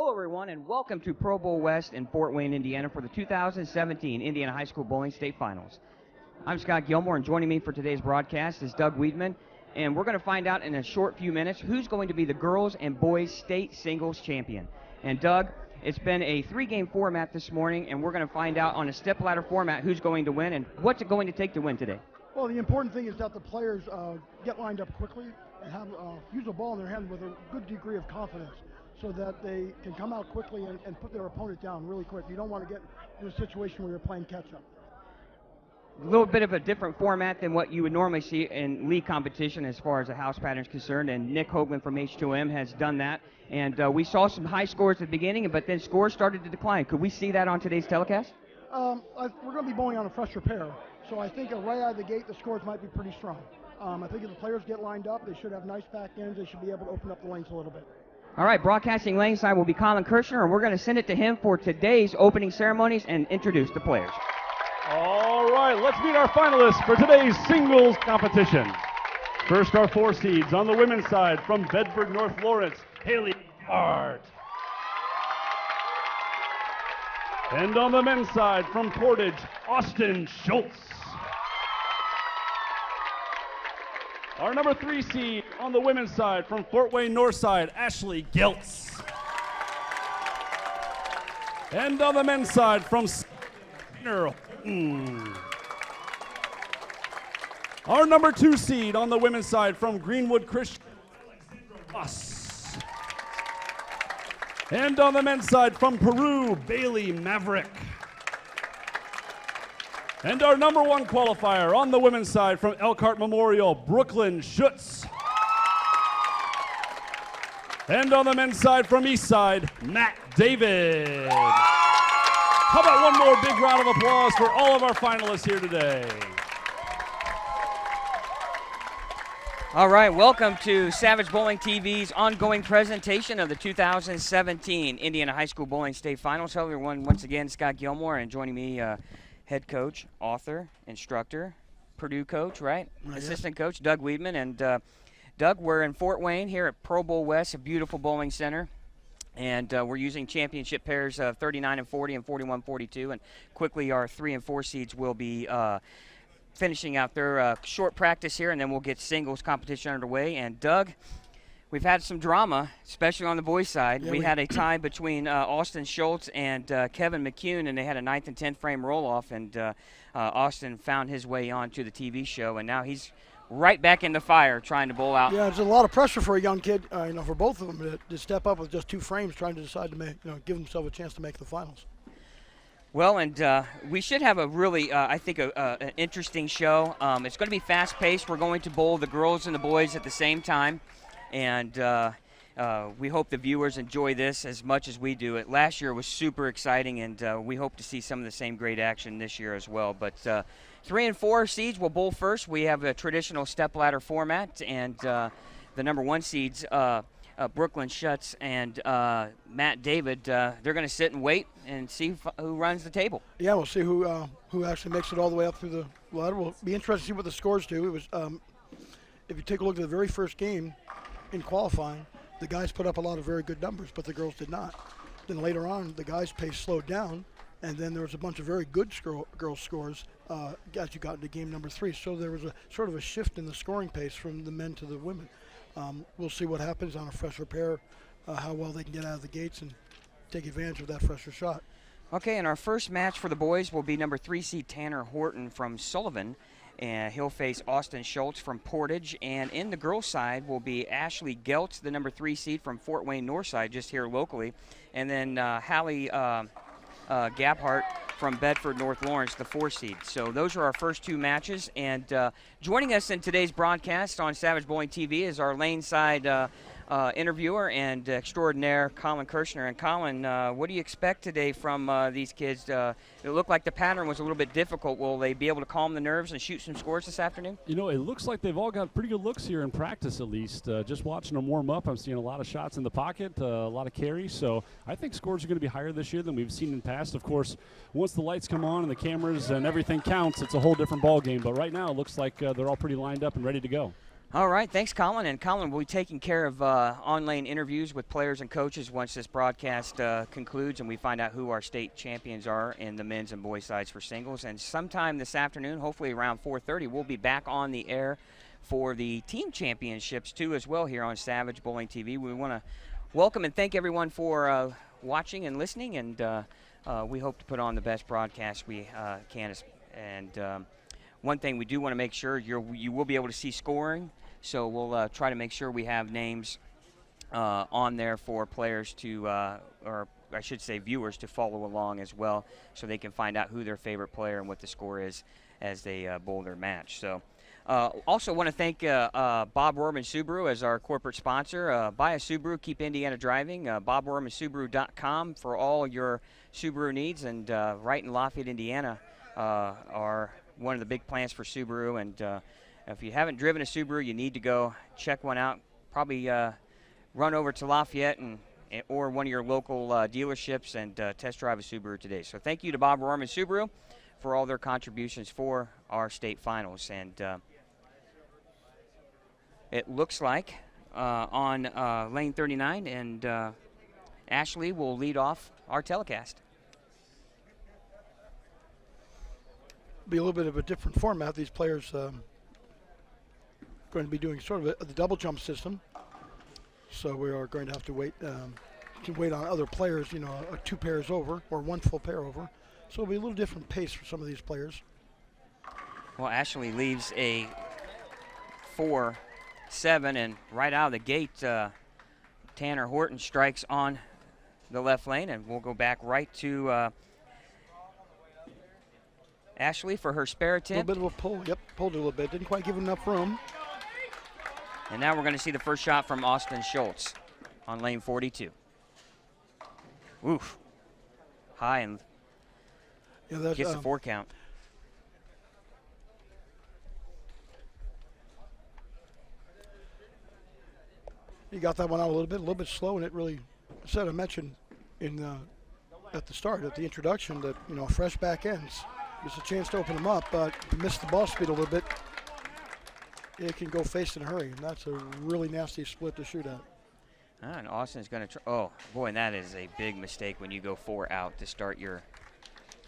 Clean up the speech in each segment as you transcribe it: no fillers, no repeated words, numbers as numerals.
Hello, everyone, and welcome to Pro Bowl West in Fort Wayne, Indiana for the 2017 Indiana High School Bowling State Finals. I'm Scott Gilmore, and joining me for today's broadcast is Doug Wiedemann, and we're going to find out in a short few minutes who's going to be the girls and boys state singles champion. And Doug, it's been a three-game format this morning, and we're going to find out on a step-ladder format who's going to win and what's it going to take to win today. Well, the important thing is that the players get lined up quickly and have use a ball in their hand with a good degree of confidence, so that they can come out quickly and put their opponent down really quick. You don't want to get in a situation where you're playing catch-up. A little bit of a different format than what you would normally see in league competition as far as the house pattern is concerned, and Nick Hoagland from H2M has done that. And we saw some high scores at the beginning, but then scores started to decline. Could we see that on today's telecast? We're going to be bowling on a fresh repair, so I think right out of the gate the scores might be pretty strong. I think if the players get lined up, they should have nice back ends. They should be able to open up the lanes a little bit. All right, broadcasting lane side will be Colin Kirshner, and we're going to send it to him for today's opening ceremonies and introduce the players. All right, let's meet our finalists for today's singles competition. First, our four seeds on the women's side from Bedford North Lawrence, Haley Hart. And on the men's side from Portage, Austin Schultz. Our number 3 seed on the women's side from Fort Wayne Northside, Ashley Geltz. And on the men's side from our number 2 seed on the women's side from Greenwood Christian, Us. And on the men's side from Peru, Bailey Maverick. And our number 1 qualifier on the women's side from Elkhart Memorial, Brooklyn Schutz. And on the men's side from East Side, Matt David. How about one more big round of applause for all of our finalists here today? All right, welcome to Savage Bowling TV's ongoing presentation of the 2017 Indiana High School Bowling State Finals. Hello, everyone. Once again, Scott Gilmore, and joining me, head coach, author, instructor, Purdue coach, right? Assistant coach, Doug Wiedemann. And Doug, we're in Fort Wayne here at Pro Bowl West, a beautiful bowling center. And we're using championship pairs of 39 and 40 and 41 42. And quickly, our 3 and 4 seeds will be finishing out their short practice here, and then we'll get singles competition underway. And Doug, we've had some drama, especially on the boys' side. We had a tie between Austin Schultz and Kevin McCune, and they had a 9th and 10th frame roll-off, and Austin found his way onto the TV show, and now he's right back in the fire trying to bowl out. Yeah, there's a lot of pressure for a young kid, for both of them to step up with just 2 frames, trying to decide to give themselves a chance to make the finals. Well, and we should have a really, I think, an interesting show. It's going to be fast-paced. We're going to bowl the girls and the boys at the same time. And we hope the viewers enjoy this as much as we do. Last year was super exciting, and we hope to see some of the same great action this year as well. But 3 and 4 seeds will bowl first. We have a traditional step-ladder format, and the number 1 seeds, Brooklyn Schutz and Matt David, they're going to sit and wait and see who runs the table. Yeah, we'll see who actually makes it all the way up through the ladder. We'll be interested to see what the scores do. It was, if you take a look at the very first game in qualifying, the guys put up a lot of very good numbers, but the girls did not. Then later on, the guys' pace slowed down, and then there was a bunch of very good girls' scores as you got into game number 3. So there was a sort of a shift in the scoring pace from the men to the women. We'll see what happens on a fresh repair, how well they can get out of the gates and take advantage of that fresher shot. Okay, and our first match for the boys will be number 3 seed Tanner Horton from Sullivan, and he'll face Austin Schultz from Portage. And in the girls' side will be Ashley Geltz, the number 3 seed from Fort Wayne Northside, just here locally, and then Hallie Gaphart from Bedford North Lawrence, the 4 seed. So those are our first 2 matches. And joining us in today's broadcast on Savage Bowling TV is our lane side interviewer and extraordinaire, Colin Kirshner. And Colin, what do you expect today from these kids? It looked like the pattern was a little bit difficult. Will they be able to calm the nerves and shoot some scores this afternoon? You know, it looks like they've all got pretty good looks here in practice, at least. Just watching them warm up, I'm seeing a lot of shots in the pocket, a lot of carries. So I think scores are going to be higher this year than we've seen in the past. Of course, once the lights come on and the cameras and everything counts, it's a whole different ball game. But right now, it looks like they're all pretty lined up and ready to go. All right, thanks, Colin. And Colin will be taking care of on-lane interviews with players and coaches once this broadcast concludes and we find out who our state champions are in the men's and boys sides for singles. And sometime this afternoon, hopefully around 4:30, we'll be back on the air for the team championships too as well here on Savage Bowling TV. We want to welcome and thank everyone for watching and listening, and we hope to put on the best broadcast we can. And one thing we do want to make sure you will be able to see scoring. So we'll try to make sure we have names on there for players to, or I should say viewers, to follow along as well so they can find out who their favorite player and what the score is as they bowl their match. So also want to thank Bob Rorman Subaru as our corporate sponsor. Buy a Subaru, keep Indiana driving. BobRormanSubaru.com for all your Subaru needs. And right in Lafayette, Indiana are one of the big plants for Subaru. And if you haven't driven a Subaru, you need to go check one out. Probably run over to Lafayette or one of your local dealerships and test drive a Subaru today. So thank you to Bob Rorman Subaru for all their contributions for our state finals. And it looks like on lane 39, and Ashley will lead off our telecast. Be a little bit of a different format. These players going to be doing sort of the double jump system, so we are going to have to wait on other players, a 2 pairs over or 1 full pair over, so it'll be a little different pace for some of these players. Well, Ashley leaves a 4-7, and right out of the gate Tanner Horton strikes on the left lane, and we'll go back right to Ashley for her spare attempt. A little bit of a pull. Yep, pulled it a little bit. Didn't quite give him enough room. And now we're going to see the first shot from Austin Schultz on lane 42. Oof. High, and gets the 4 count. He got that one out a little bit slow, and it really, I mentioned at the start, at the introduction, that fresh back ends. There's a chance to open them up, but if you miss the ball speed a little bit, it can go face in a hurry, and that's a really nasty split to shoot at. And Austin's going to try. Oh, boy, and that is a big mistake when you go 4 out to start your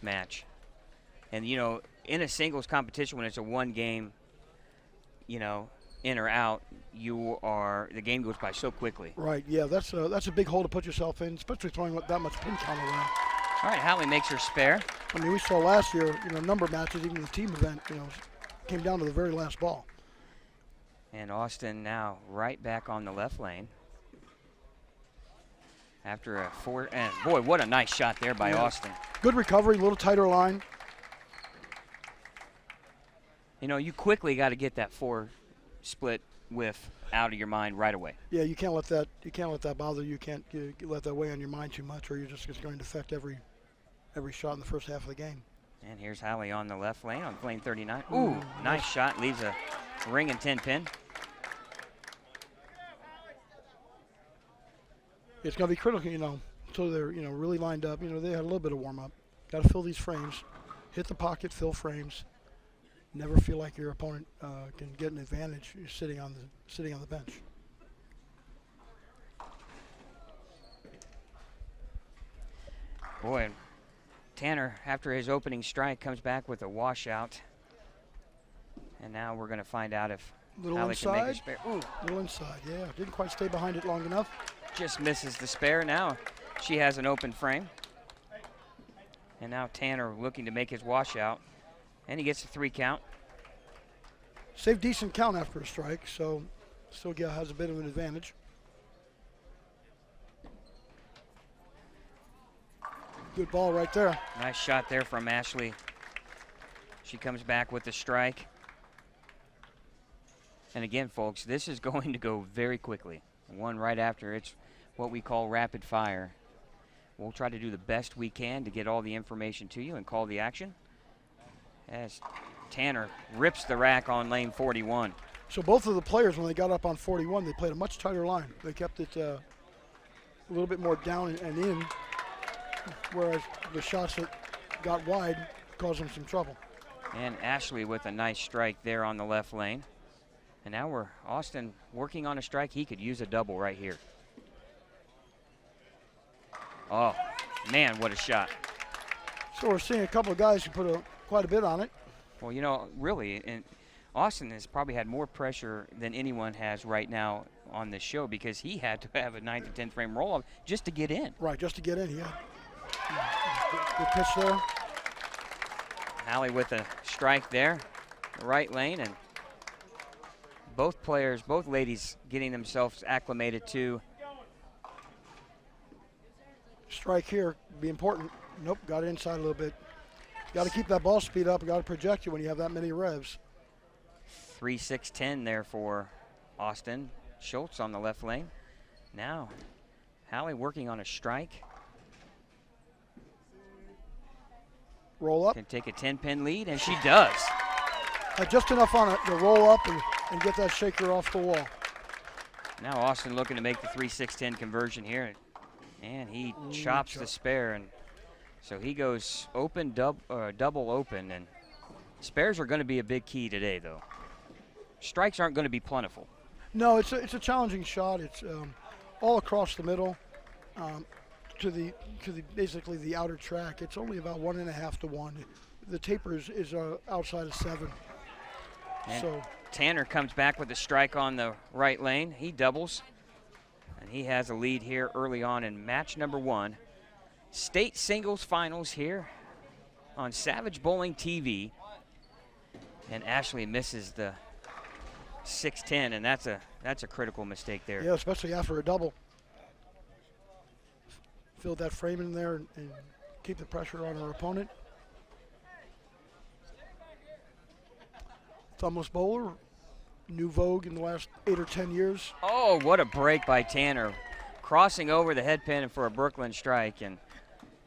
match. And, in a singles competition, when it's a 1 game, in or out, the game goes by so quickly. Right, yeah, that's a big hole to put yourself in, especially throwing that much pin count around. All right, Hallie makes her spare. I mean, we saw last year, a number of matches, even the team event, came down to the very last ball. And Austin now right back on the left lane. After a 4, and boy, what a nice shot there by Austin. Good recovery, a little tighter line. You quickly got to get that 4 split whiff out of your mind right away. Yeah, you can't let that bother you. You can't let that weigh on your mind too much, or you're just going to affect every shot in the first half of the game. And here's Hallie on the left lane on lane 39. Ooh, nice shot, leaves a ring and 10 pin. It's going to be critical, so they're, really lined up. They had a little bit of warm-up. Got to fill these frames, hit the pocket, fill frames. Never feel like your opponent can get an advantage. You're sitting on the bench. Boy, Tanner, after his opening strike, comes back with a washout. And now we're going to find out if Hallie can make a spare. Ooh. Little inside, yeah. Didn't quite stay behind it long enough. Just misses the spare. Now she has an open frame. And now Tanner looking to make his washout. And he gets a 3 count. Saved decent count after a strike, so still has a bit of an advantage. Good ball right there. Nice shot there from Ashley. She comes back with the strike. And again, folks, this is going to go very quickly. One right after, it's what we call rapid fire. We'll try to do the best we can to get all the information to you and call the action as Tanner rips the rack on lane 41. So both of the players, when they got up on 41, they played a much tighter line. They kept it a little bit more down and in, whereas the shots that got wide caused them some trouble. And Ashley with a nice strike there on the left lane. And now we're Austin working on a strike. He could use a double right here. Oh, man, what a shot. So we're seeing a couple of guys who put quite a bit on it. Well, you know, really, and Austin has probably had more pressure than anyone has right now on this show because he had to have a 9th and 10th frame roll-up just to get in. Right, just to get in, yeah. Good pitch there. Hallie with a strike there, the right lane, and both players, both ladies getting themselves acclimated to. Strike here, be important. Nope, got it inside a little bit. Got to keep that ball speed up. Got to project you when you have that many revs. 3-6-10 there for Austin. Schultz on the left lane. Now, Hallie working on a strike. Roll up. Can take a 10-pin lead, and she does. Just enough on it to roll up and get that shaker off the wall. Now Austin looking to make the 3-6-10 conversion here. And he chops the spare, and so he goes open, double open, and spares are going to be a big key today, though. Strikes aren't going to be plentiful. No, it's a challenging shot. It's all across the middle to the basically the outer track. It's only about 1.5 to 1. The taper is outside of 7. And so Tanner comes back with a strike on the right lane. He doubles, and he has a lead here early on in match number 1. State singles finals here on Savage Bowling TV. And Ashley misses the 6-10, and that's a critical mistake there. yeah, especially after a double. Fill that frame in there and keep the pressure on our opponent. Thumbless bowler, new vogue in the last 8 or 10 years. Oh, what a break by Tanner. Crossing over the head pin for a Brooklyn strike, and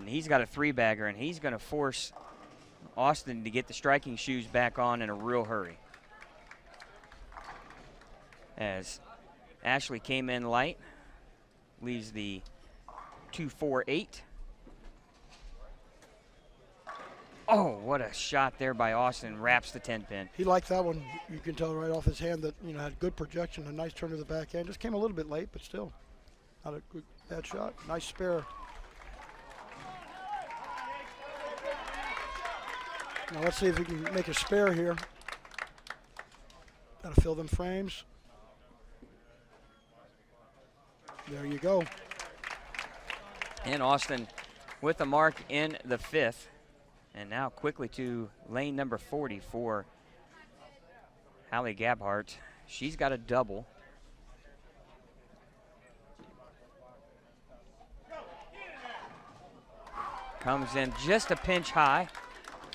he's got a 3-bagger, and he's going to force Austin to get the striking shoes back on in a real hurry. As Ashley came in light, leaves the 2-4-8. Oh, what a shot there by Austin, wraps the 10-pin. He liked that one. You can tell right off his hand that, had good projection, a nice turn to the backhand. Just came a little bit late, but still, not a good, bad shot. Nice spare. Now let's see if we can make a spare here. Got to fill them frames. There you go. And Austin with the mark in the 5th. And now quickly to lane number 40 for Hallie Gabhart. She's got a double. Comes in just a pinch high.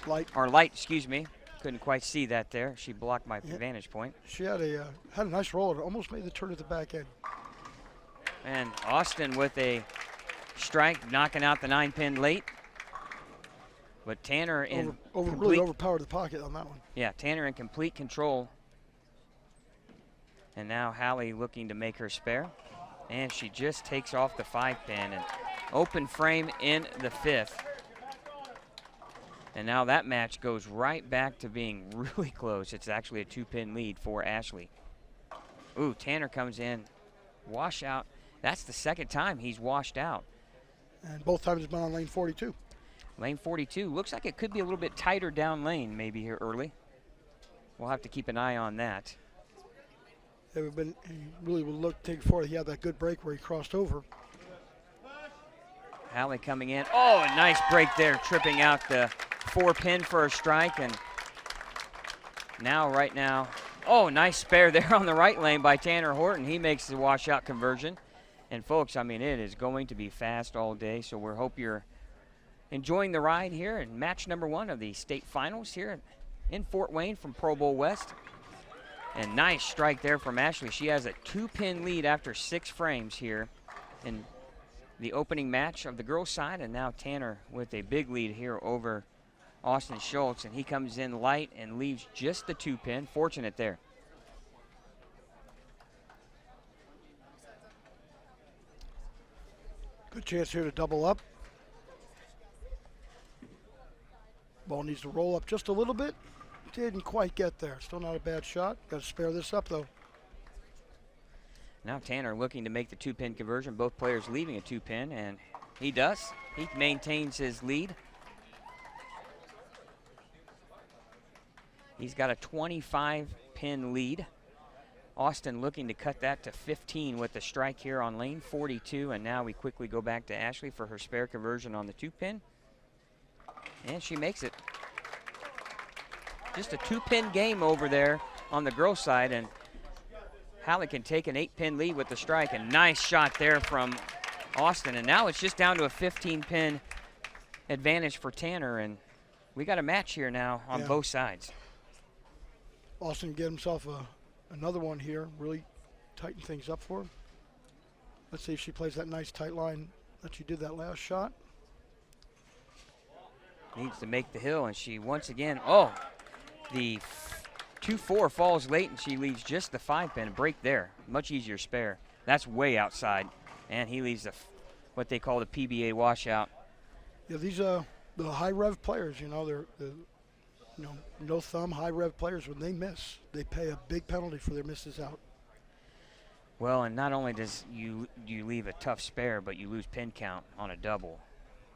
Light. Or light, excuse me. Couldn't quite see that there. She blocked my vantage point. She had a nice roll. It almost made the turn at the back end. And Austin with a strike, knocking out the 9-pin late. But Tanner in really overpowered the pocket on that one. Yeah, Tanner in complete control. And now Hallie looking to make her spare. And she just takes off the 5-pin and open frame in the 5th. And now that match goes right back to being really close. It's actually a 2-pin lead for Ashley. Ooh, Tanner comes in, wash out. That's the second time he's washed out. And both times it's been on lane 42. Lane 42 looks like it could be a little bit tighter down lane maybe here early. We'll have to keep an eye on that. He really will look take forward. He had that good break where he crossed over. Hallie coming in. Oh, a nice break there, tripping out the 4-pin for a strike. And right now, oh, nice spare there on the right lane by Tanner Horton. He makes the washout conversion. And folks, I mean, it is going to be fast all day, so we hope you're enjoying the ride here in match number 1 of the state finals here in Fort Wayne from Pro Bowl West. And nice strike there from Ashley. She has a 2-pin lead after 6 frames here in the opening match of the girls' side. And now Tanner with a big lead here over Austin Schultz. And he comes in light and leaves just the 2-pin. Fortunate there. Good chance here to double up. Ball needs to roll up just a little bit. Didn't quite get there. Still not a bad shot. Got to spare this up, though. Now Tanner looking to make the 2-pin conversion. Both players leaving a 2-pin, and he does. He maintains his lead. He's got a 25-pin lead. Austin looking to cut that to 15 with the strike here on lane 42, and now we quickly go back to Ashley for her spare conversion on the 2-pin, and she makes it. Just a 2-pin game over there on the girls' side, and Hallie can take an 8-pin lead with the strike. A nice shot there from Austin, and now it's just down to a 15-pin advantage for Tanner, and we got a match here now on both sides. Austin get himself another one here, really tighten things up for him. Let's see if she plays that nice tight line that she did that last shot. Needs to make the hill, and she once again, the 2-4 falls late, and she leaves just the 5-pin. Break there, much easier spare. That's way outside, and he leaves what they call the PBA washout. Yeah, these the high rev players, they're no thumb high rev players. When they miss, they pay a big penalty for their misses out. Well, and not only does you leave a tough spare, but you lose pin count on a double,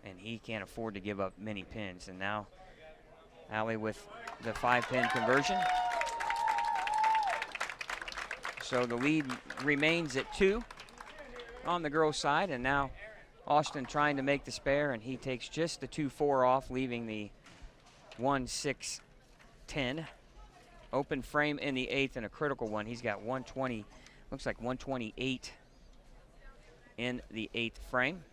and he can't afford to give up many pins. And now Allie with the 5-pin conversion. So the lead remains at 2 on the girls' side, and now Austin trying to make the spare, and he takes just the 2-4 off, leaving the 1-6-10. Open frame in the 8th and a critical one. He's got 120, looks like 128 in the 8th frame.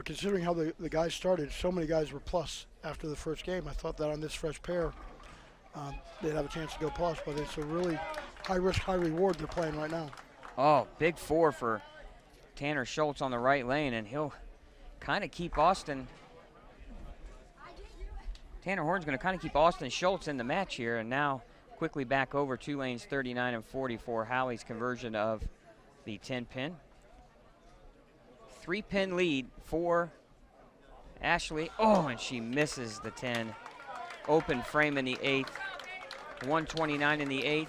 Considering how the guys started, so many guys were plus after the first game. I thought that on this fresh pair, they'd have a chance to go plus, but it's a really high risk, high reward they're playing right now. Oh, big 4 for Tanner Schultz on the right lane, and he'll kind of keep Austin. Tanner Horn's going to kind of keep Austin Schultz in the match here, and now quickly back over 2 lanes 39 and 40 for Hallie's conversion of the 10-pin. 3-pin lead for Ashley. Oh, and she misses the 10. Open frame in the 8th. 129 in the 8th.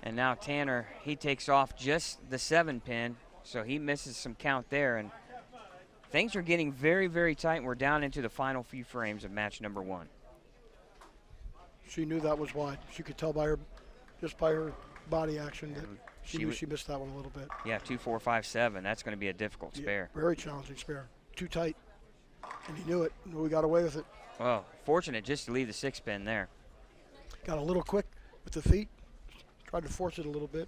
And now Tanner, he takes off just the 7-pin, so he misses some count there. And things are getting very, very tight. We're down into the final few frames of match number 1. She knew that was wide. She could tell by her body action that she knew she missed that one a little bit. Yeah, 2-4-5-7. That's going to be a difficult spare. Very challenging spare. Too tight. And he knew it. We got away with it. Well, fortunate just to leave the 6-pin there. Got a little quick with the feet. Tried to force it a little bit.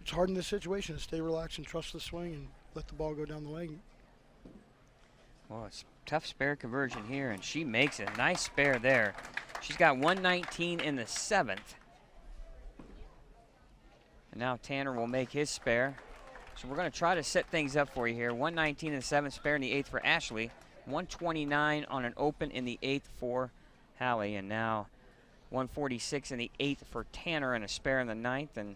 It's hard in this situation to stay relaxed and trust the swing and let the ball go down the lane. Well, it's tough spare conversion here, and she makes it. Nice spare there. She's got 119 in the 7th. And now Tanner will make his spare. So we're going to try to set things up for you here. 119 in the 7th, spare in the 8th for Ashley. 129 on an open in the 8th for Hallie. And now 146 in the 8th for Tanner and a spare in the 9th. And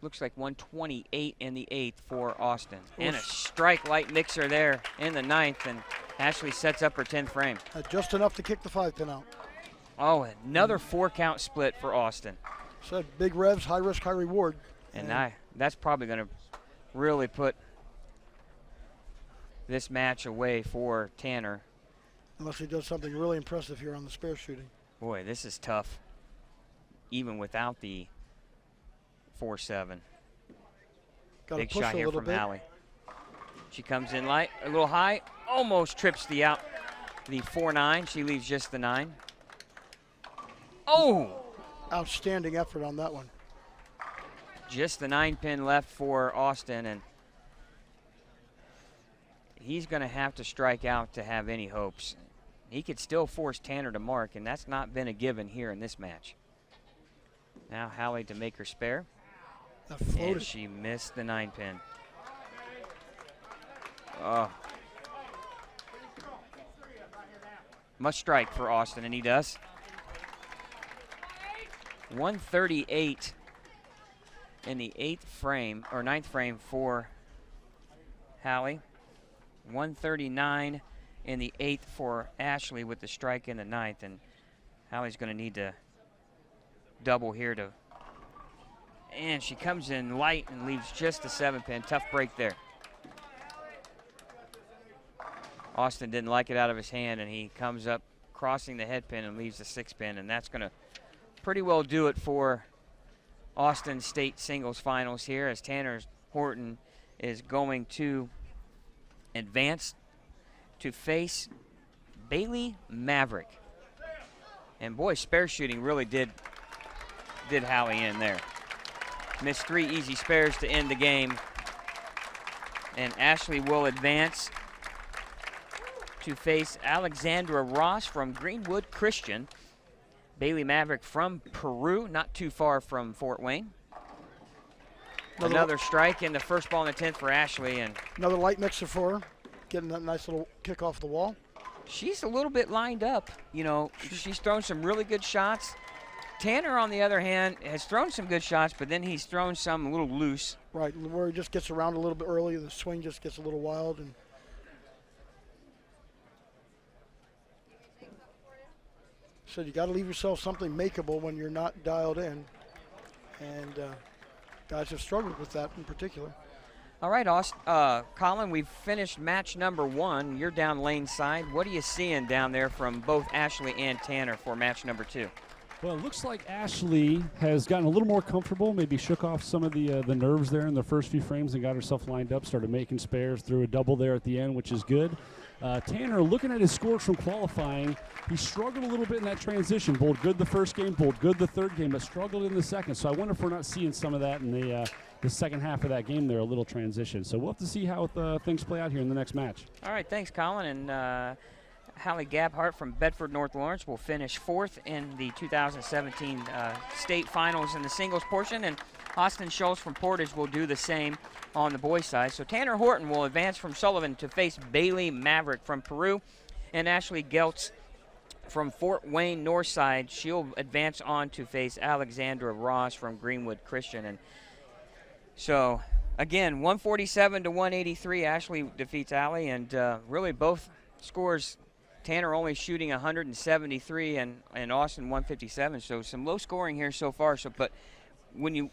looks like 128 in the 8th for Austin. And a strike light mixer there in the 9th. And Ashley sets up her 10th frame. Just enough to kick the 5-pin out. Oh, another 4-count split for Austin. Said big revs, high risk, high reward. And that's probably going to really put this match away for Tanner. Unless he does something really impressive here on the spare shooting. Boy, this is tough, even without the 4-7. Big shot here from Hallie. She comes in light, a little high, almost trips the 4-9. She leaves just the 9. Oh! Outstanding effort on that one. Just the 9-pin left for Austin, and he's going to have to strike out to have any hopes. He could still force Tanner to mark, and that's not been a given here in this match. Now Hallie to make her spare. And she missed the 9-pin. Oh. Must strike for Austin, and he does. 138 in the 8th frame, or 9th frame for Hallie. 139 in the 8th for Ashley with the strike in the 9th, and Hallie's going to need to double here to, and she comes in light and leaves just a 7-pin. Tough break there. Austin didn't like it out of his hand, and he comes up crossing the head pin and leaves a 6-pin, and that's going to pretty well do it for Austin State singles finals here, as Tanner Horton is going to advance to face Bailey Maverick. And boy, spare shooting really did Hallie in there. Missed 3 easy spares to end the game. And Ashley will advance to face Alexandra Ross from Greenwood Christian. Bailey Maverick from Peru, not too far from Fort Wayne. Another strike in the first ball in the 10th for Ashley. And another light mixer for her, getting that nice little kick off the wall. She's a little bit lined up. You know, she's thrown some really good shots. Tanner, on the other hand, has thrown some good shots, but then he's thrown some a little loose. Right, where he just gets around a little bit early, the swing just gets a little wild. And so you got to leave yourself something makeable when you're not dialed in. And guys have struggled with that in particular. All right, Colin, we've finished match number 1. You're down lane side. What are you seeing down there from both Ashley and Tanner for match number 2? Well, it looks like Ashley has gotten a little more comfortable, maybe shook off some of the nerves there in the first few frames and got herself lined up, started making spares, threw a double there at the end, which is good. Tanner, looking at his scores from qualifying, he struggled a little bit in that transition. Bowled good the first game, bowled good the third game, but struggled in the second. So I wonder if we're not seeing some of that in the second half of that game there, a little transition. So we'll have to see how things play out here in the next match. All right, thanks, Colin. And Hallie Gabhart from Bedford North Lawrence will finish 4th in the 2017 state finals in the singles portion, and Austin Schultz from Portage will do the same on the boys' side. So Tanner Horton will advance from Sullivan to face Bailey Maverick from Peru, and Ashley Geltz from Fort Wayne Northside. She'll advance on to face Alexandra Ross from Greenwood Christian. And so, again, 147 to 183, Ashley defeats Allie, and really both scores. Tanner only shooting 173 and Austin 157, so some low scoring here so far. So, but when you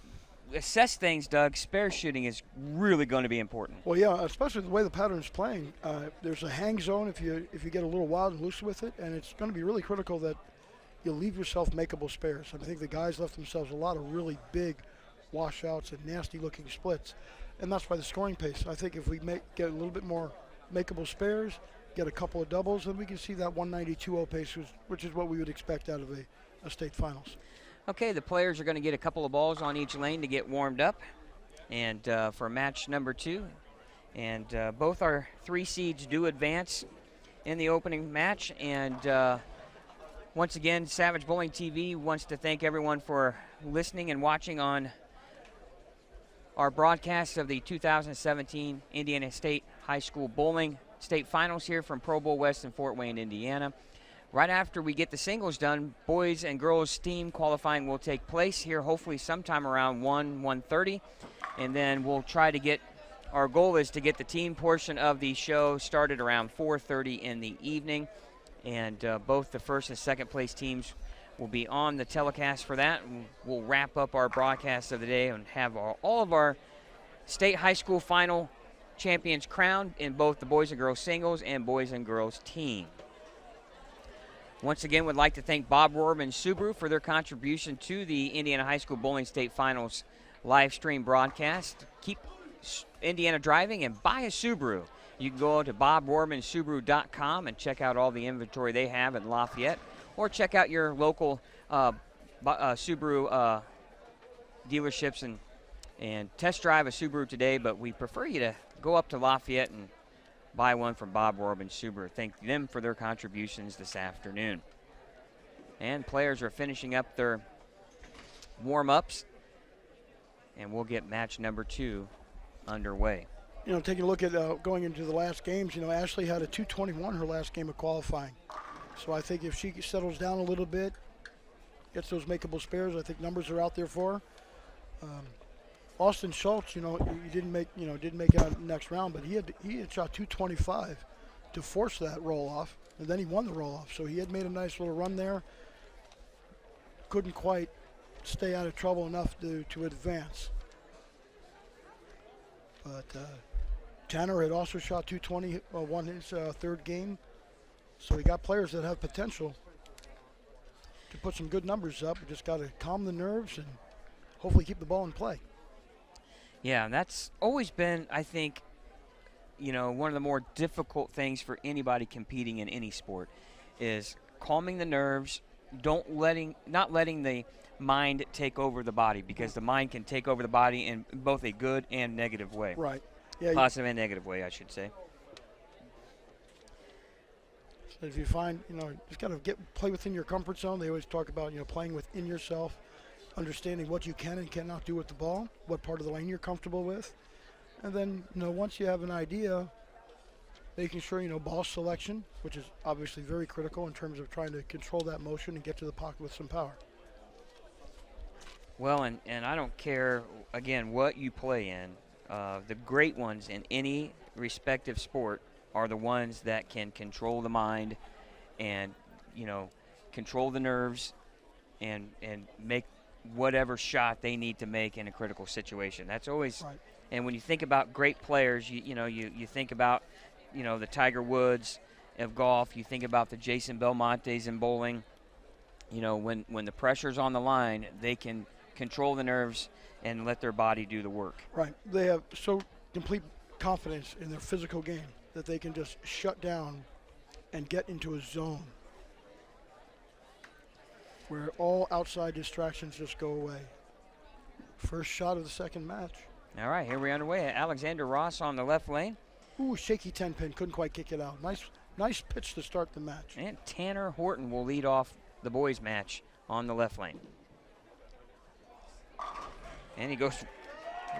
assess things, Doug, spare shooting is really going to be important. Well, yeah, especially the way the pattern's playing. There's a hang zone if you get a little wild and loose with it, and it's going to be really critical that you leave yourself makeable spares. I think the guys left themselves a lot of really big washouts and nasty-looking splits, and that's why the scoring pace. I think if we get a little bit more makeable spares, get a couple of doubles, then we can see that 192-0 pace, which is what we would expect out of a state finals. Okay, the players are going to get a couple of balls on each lane to get warmed up, and for match number 2. And both our 3 seeds do advance in the opening match. And once again, Savage Bowling TV wants to thank everyone for listening and watching on our broadcast of the 2017 Indiana State High School Bowling State Finals here from Pro Bowl West in Fort Wayne, Indiana. Right after we get the singles done, boys and girls team qualifying will take place here hopefully sometime around 1:30, and then we'll try to get, our goal is to get the team portion of the show started around 4:30 in the evening, and both the first and second place teams will be on the telecast for that. And we'll wrap up our broadcast of the day and have all of our state high school final champions crowned in both the boys and girls singles and boys and girls team. Once again, would like to thank Bob Rohrman Subaru for their contribution to the Indiana High School Bowling State Finals live stream broadcast. Keep Indiana driving and buy a Subaru. You can go to bobrohrmansubaru.com and check out all the inventory they have in Lafayette, or check out your local Subaru dealerships and test drive a Subaru today, but we prefer you to go up to Lafayette and buy one from Bob Rohrman Subaru. Thank them for their contributions this afternoon. And players are finishing up their warm-ups, and we'll get match number 2 underway. You know, taking a look at going into the last games, you know, Ashley had a 221 her last game of qualifying. So I think if she settles down a little bit, gets those makeable spares, I think numbers are out there for her. Austin Schultz, he didn't make it out of the next round, but he had shot 225 to force that roll off, and then he won the roll off. So he had made a nice little run there. Couldn't quite stay out of trouble enough to advance. But Tanner had also shot 220, won his third game. So we got players that have potential to put some good numbers up. We just got to calm the nerves and hopefully keep the ball in play. Yeah, and that's always been, I think, one of the more difficult things for anybody competing in any sport is calming the nerves, not letting the mind take over the body, because the mind can take over the body in both a good and negative way. Right. Yeah. Positive and negative way, I should say. So if you find, just got to play within your comfort zone. They always talk about, playing within yourself, understanding what you can and cannot do with the ball, what part of the lane you're comfortable with. And then, once you have an idea, making sure, ball selection, which is obviously very critical in terms of trying to control that motion and get to the pocket with some power. Well, and I don't care, again, what you play in. The great ones in any respective sport are the ones that can control the mind and, control the nerves and make whatever shot they need to make in a critical situation. That's always right. And when you think about great players, you think about, the Tiger Woods of golf. You think about the Jason Belmontes in bowling. When the pressure's on the line, they can control the nerves and let their body do the work. Right. They have so complete confidence in their physical game that they can just shut down and get into a zone where all outside distractions just go away. First shot of the second match. All right, here we're underway. Alexander Ross on the left lane. Ooh, shaky 10-pin, couldn't quite kick it out. Nice pitch to start the match. And Tanner Horton will lead off the boys' match on the left lane. And he goes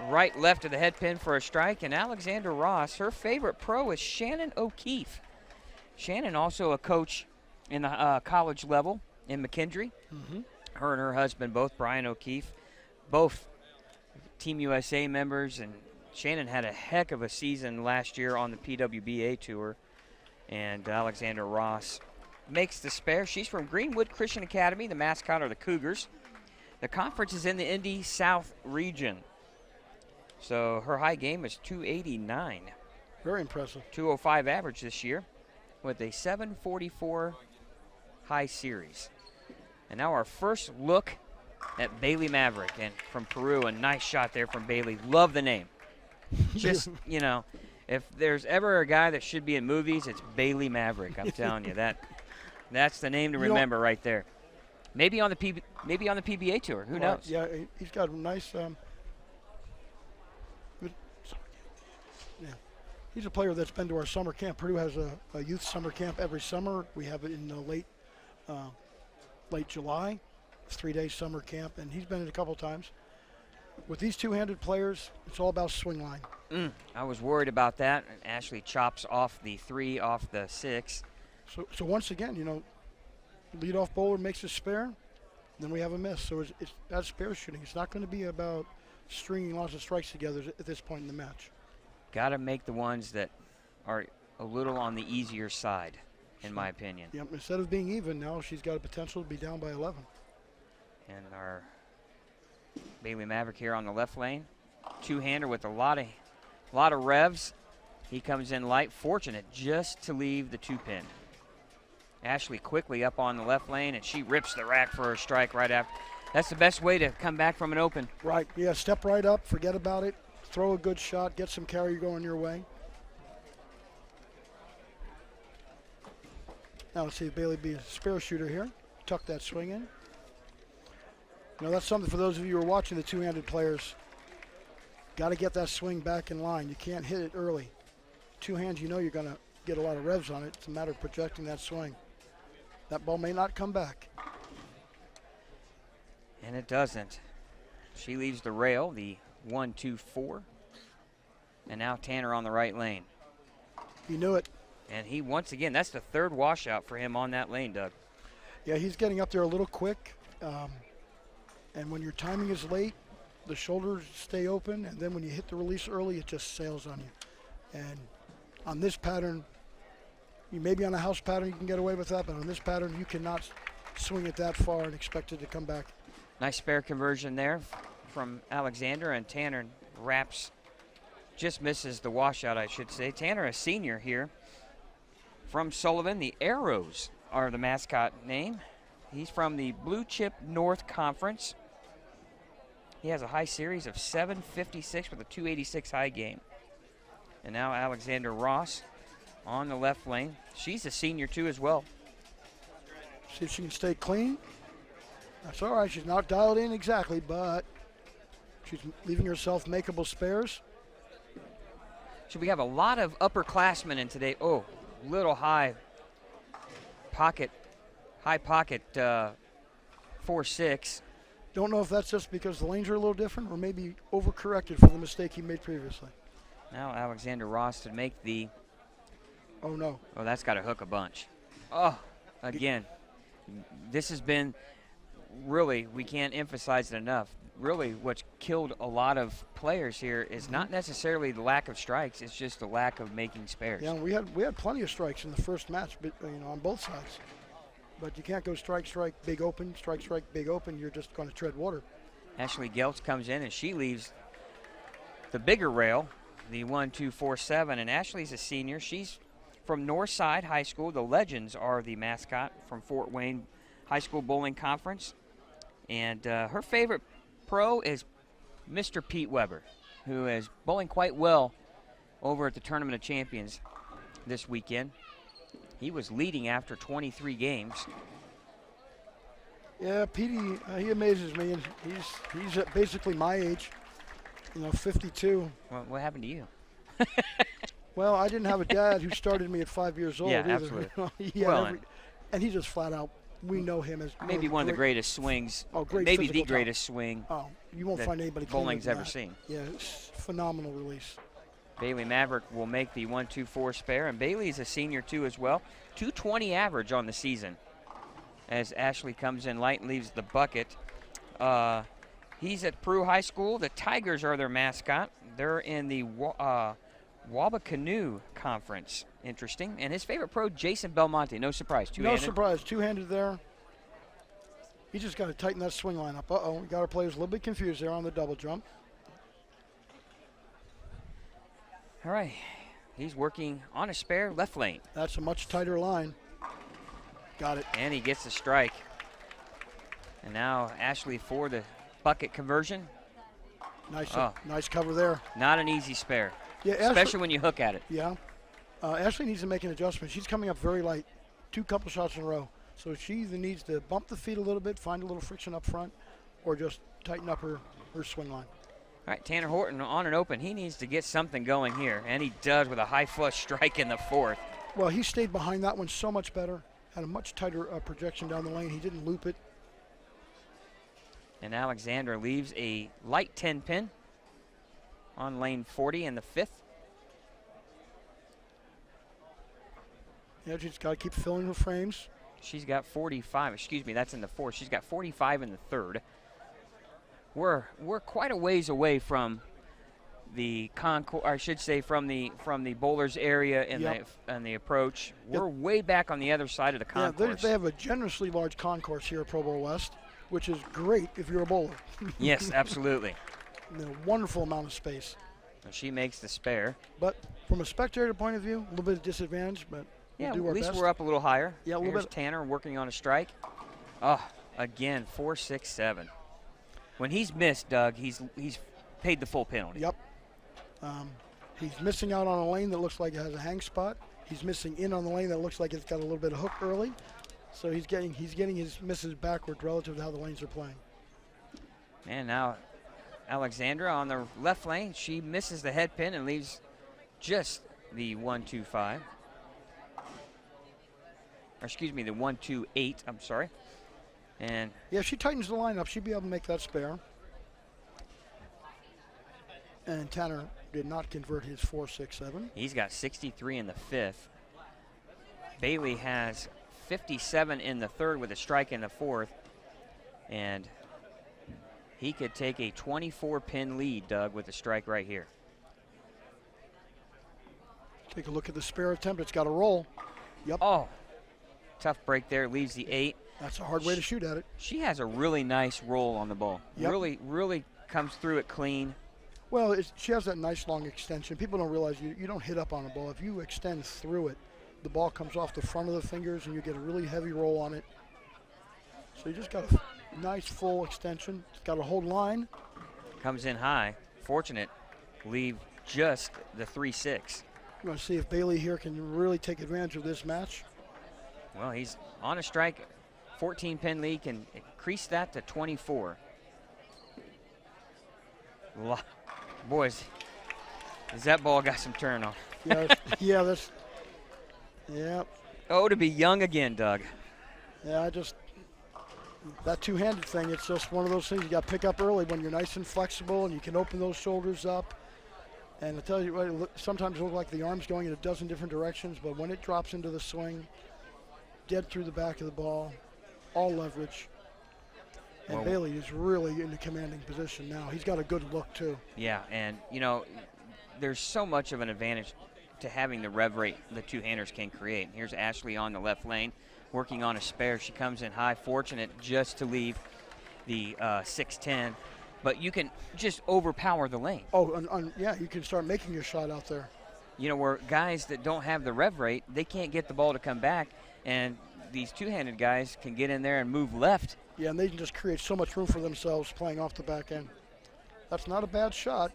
right left of the head pin for a strike. And Alexander Ross, her favorite pro is Shannon O'Keefe. Shannon also a coach in the college level in McKendree. Mm-hmm. Her and her husband, both Brian O'Keefe, both Team USA members, and Shannon had a heck of a season last year on the PWBA tour. And Alexander Ross makes the spare. She's from Greenwood Christian Academy. The mascot are the Cougars. The conference is in the Indy South region. So her high game is 289. Very impressive. 205 average this year with a 744 high series. And now our first look at Bailey Maverick, and from Peru, a nice shot there from Bailey. Love the name. Just, if there's ever a guy that should be in movies, it's Bailey Maverick. I'm telling you, that's the name to remember right there. Maybe on the PBA tour. Who knows? Yeah, he's got a nice. He's a player that's been to our summer camp. Purdue has a youth summer camp every summer. We have it in late July, 3-day summer camp, and he's been in a couple times. With these two-handed players, it's all about swing line. I was worried about that. And Ashley chops off the 3 off the 6. So once again, leadoff bowler makes a spare, then we have a miss. So that's spare shooting. It's not going to be about stringing lots of strikes together at this point in the match. Got to make the ones that are a little on the easier side, in my opinion. Yep. Instead of being even, now she's got a potential to be down by 11. And our Bailey Maverick here on the left lane, two-hander with a lot of revs. He comes in light, fortunate just to leave the 2-pin. Ashley quickly up on the left lane, and she rips the rack for a strike right after. That's the best way to come back from an open. Right. Yeah. Step right up. Forget about it. Throw a good shot. Get some carry going your way. Now let's see if Bailey be a spare shooter here. Tuck that swing in. That's something for those of you who are watching the two-handed players. Got to get that swing back in line. You can't hit it early. Two hands, you're going to get a lot of revs on it. It's a matter of projecting that swing. That ball may not come back. And it doesn't. She leaves the rail, the 1-2-4. And now Tanner on the right lane. He knew it. And he, once again, that's the third washout for him on that lane, Doug. Yeah, he's getting up there a little quick. And when your timing is late, the shoulders stay open, and then when you hit the release early, it just sails on you. And on this pattern, you maybe on a house pattern you can get away with that, but on this pattern you cannot swing it that far and expect it to come back. Nice spare conversion there from Alexander, and Tanner wraps, just misses the washout, I should say. Tanner, a senior here from Sullivan. The Arrows are the mascot name. He's from the Blue Chip North Conference. He has a high series of 756 with a 286 high game. And now Alexander Ross on the left lane. She's a senior too as well. See if she can stay clean. That's all right. She's not dialed in exactly, but she's leaving herself makeable spares. So we have a lot of upperclassmen in today. Oh, little high pocket 4-6. Don't know if that's just because the lanes are a little different or maybe overcorrected for the mistake he made previously. Now Alexander Ross to make the, Oh, no. oh, that's got to hook a bunch. Oh, again, this has been really, we can't emphasize it enough, really what's killed a lot of players here is not necessarily the lack of strikes, it's just the lack of making spares. Yeah, we had plenty of strikes in the first match, but, on both sides. But you can't go strike, big open, strike, big open. You're just going to tread water. Ashley Geltz comes in and she leaves the bigger rail, the 1-2-4-7, and Ashley's a senior. She's from Northside High School. The Legends are the mascot from Fort Wayne High School Bowling Conference. And her favorite pro is Mr. Pete Weber, who is bowling quite well over at the Tournament of Champions this weekend. He was leading after 23 games. Yeah, Petey, he amazes me. And he's at basically my age, 52. Well, what happened to you? Well, I didn't have a dad who started me at 5 years old Yeah, either. absolutely. And he just flat out, we know him as maybe one of the greatest swings, great maybe the physical greatest swing Oh, you won't that find anybody cleaner bowling's than ever that. seen. Yeah, it's phenomenal release. Bailey Maverick will make the 1-2-4 spare, and Bailey's a senior too as well. 220 average on the season as Ashley comes in light and leaves the bucket. He's at Peru High School. The Tigers are their mascot. They're in the Wabakanu Conference. Interesting. And his favorite pro, Jason Belmonte. No surprise. Two-handed. No surprise. Two-handed there. He just got to tighten that swing line up. Uh-oh. We got our players a little bit confused there on the double jump. All right. He's working on a spare left lane. That's a much tighter line. Got it. And he gets the strike. And now Ashley for the bucket conversion. Nice cover there. Not an easy spare, Yeah, especially when you hook at it. Yeah. Ashley needs to make an adjustment. She's coming up very light, couple shots in a row. So she either needs to bump the feet a little bit, find a little friction up front, or just tighten up her swing line. All right, Tanner Horton on and open. He needs to get something going here, and he does with a high flush strike in the fourth. Well, he stayed behind that one so much better. Had a much tighter projection down the lane. He didn't loop it. And Alexander leaves a light 10 pin on lane 40 in the fifth. Yeah, she's got to keep filling her frames. She's got 45. Excuse me, that's in the fourth. She's got 45 in the third. We're quite a ways away from the concourse, I should say, from the bowlers area and the approach. We're way back on the other side of the concourse. Yeah, they have a generously large concourse here at Pro Bowl West, which is great if you're a bowler. Yes, absolutely. A wonderful amount of space. And she makes the spare. But from a spectator point of view, a little bit of disadvantage, but yeah, we'll do our at least best. we're up a little higher. Yeah, a little Here's bit. Tanner working on a strike. Oh, again, 4-6-7. When he's missed, Doug, he's paid the full penalty. Yep. He's missing out on a lane that looks like it has a hang spot. He's missing in on the lane that looks like it's got a little bit of hook early. So he's getting his misses backward relative to how the lanes are playing. And now Alexandra on the left lane. She misses the head pin and leaves just the 1-2-5. Or excuse me, the 1-2-8, I'm sorry. And yeah, if she tightens the line up, she'd be able to make that spare. And Tanner did not convert his 4-6-7. he's got 63 in the fifth. Bailey has 57 in the third with a strike in the fourth. And he could take a 24-pin lead, Doug, with a strike right here. Take a look at the spare attempt. It's got to roll. Yep. Oh, tough break there. Leaves the 8. That's a hard way to shoot at it. She has a really nice roll on the ball. Yep. Really comes through it clean. Well, she has that nice long extension. People don't realize you don't hit up on a ball. If you extend through it, the ball comes off the front of the fingers and you get a really heavy roll on it. So you just got a nice full extension. It's got a hold line. Comes in high. Fortunate. Leave just the 3-6. We're going to see if Bailey here can really take advantage of this match. Well, he's on a strike. 14-pin lead can increase that to 24. Boys, has that ball got some turn on? Yeah, Oh, to be young again, Doug. Yeah, that two-handed thing, it's just one of those things you got to pick up early when you're nice and flexible and you can open those shoulders up. And I tell you what, sometimes it looks like the arm's going in a dozen different directions, but when it drops into the swing, dead through the back of the ball, all leverage. And well, Bailey is really in the commanding position now. He's got a good look, too. Yeah, and, there's so much of an advantage to having the rev rate the two-handers can create. Here's Ashley on the left lane, working on a spare. She comes in high, fortunate just to leave the 6-10. But you can just overpower the lane. Oh, yeah, you can start making your shot out there. Where guys that don't have the rev rate, they can't get the ball to come back, and these two-handed guys can get in there and move left. Yeah, and they can just create so much room for themselves playing off the back end. That's not a bad shot.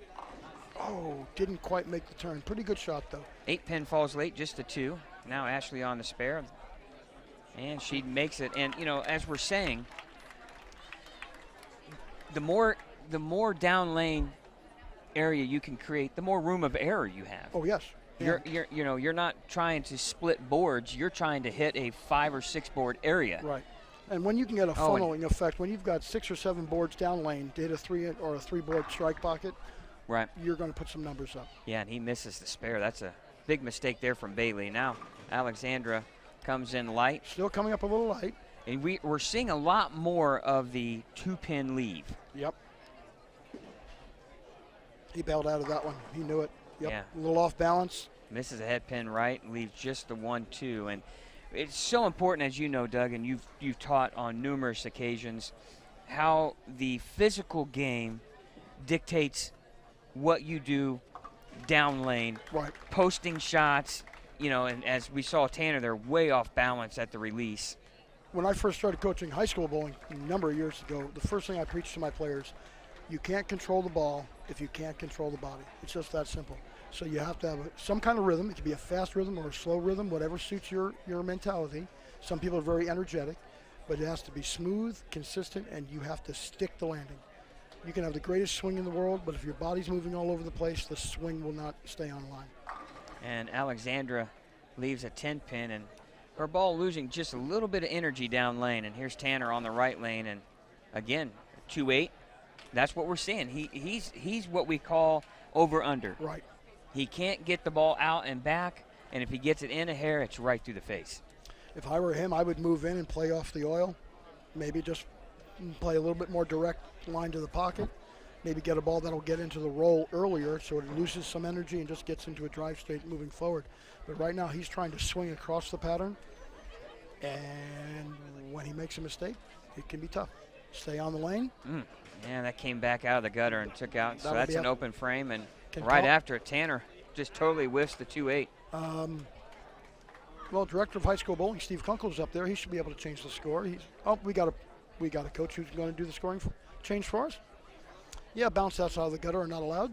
Oh, didn't quite make the turn. Pretty good shot, though. 8-pin falls late, just a 2. Now Ashley on the spare, and she makes it. And, as we're saying, the more down lane area you can create, the more room of error you have. Oh, yes. Yeah. You're not trying to split boards. You're trying to hit a 5 or 6 board area. Right. And when you can get a funneling effect, when you've got 6 or 7 boards down lane to hit a 3 or a 3 board strike pocket, right, you're going to put some numbers up. Yeah, and he misses the spare. That's a big mistake there from Bailey. Now Alexandra comes in light. Still coming up a little light. And we're seeing a lot more of the 2-pin leave. Yep. He bailed out of that one. He knew it. Yep. Yeah. A little off balance. Misses a head pin right, leaves just the 1-2. And it's so important, as you know, Doug, and you've taught on numerous occasions, how the physical game dictates what you do down lane. Right. Posting shots, and as we saw Tanner, they're way off balance at the release. When I first started coaching high school bowling a number of years ago, the first thing I preached to my players, you can't control the ball if you can't control the body. It's just that simple. So you have to have some kind of rhythm. It could be a fast rhythm or a slow rhythm, whatever suits your mentality. Some people are very energetic, but it has to be smooth, consistent, and you have to stick the landing. You can have the greatest swing in the world, but if your body's moving all over the place, the swing will not stay on line. And Alexandra leaves a 10-pin, and her ball losing just a little bit of energy down lane. And here's Tanner on the right lane, and again, 2-8. That's what we're seeing. He's what we call over-under. Right. He can't get the ball out and back, and if he gets it in a hair, it's right through the face. If I were him, I would move in and play off the oil. Maybe just play a little bit more direct line to the pocket. Maybe get a ball that'll get into the roll earlier so it loses some energy and just gets into a drive state moving forward. But right now he's trying to swing across the pattern, and when he makes a mistake, it can be tough. Stay on the lane. Yeah, that came back out of the gutter and took out. So that's an open frame, and right after it, Tanner just totally whiffs the 2-8. Well, director of high school bowling, Steve Kunkel's up there. He should be able to change the score. We got a coach who's going to do the scoring change for us. Yeah, bounce outside of the gutter are not allowed.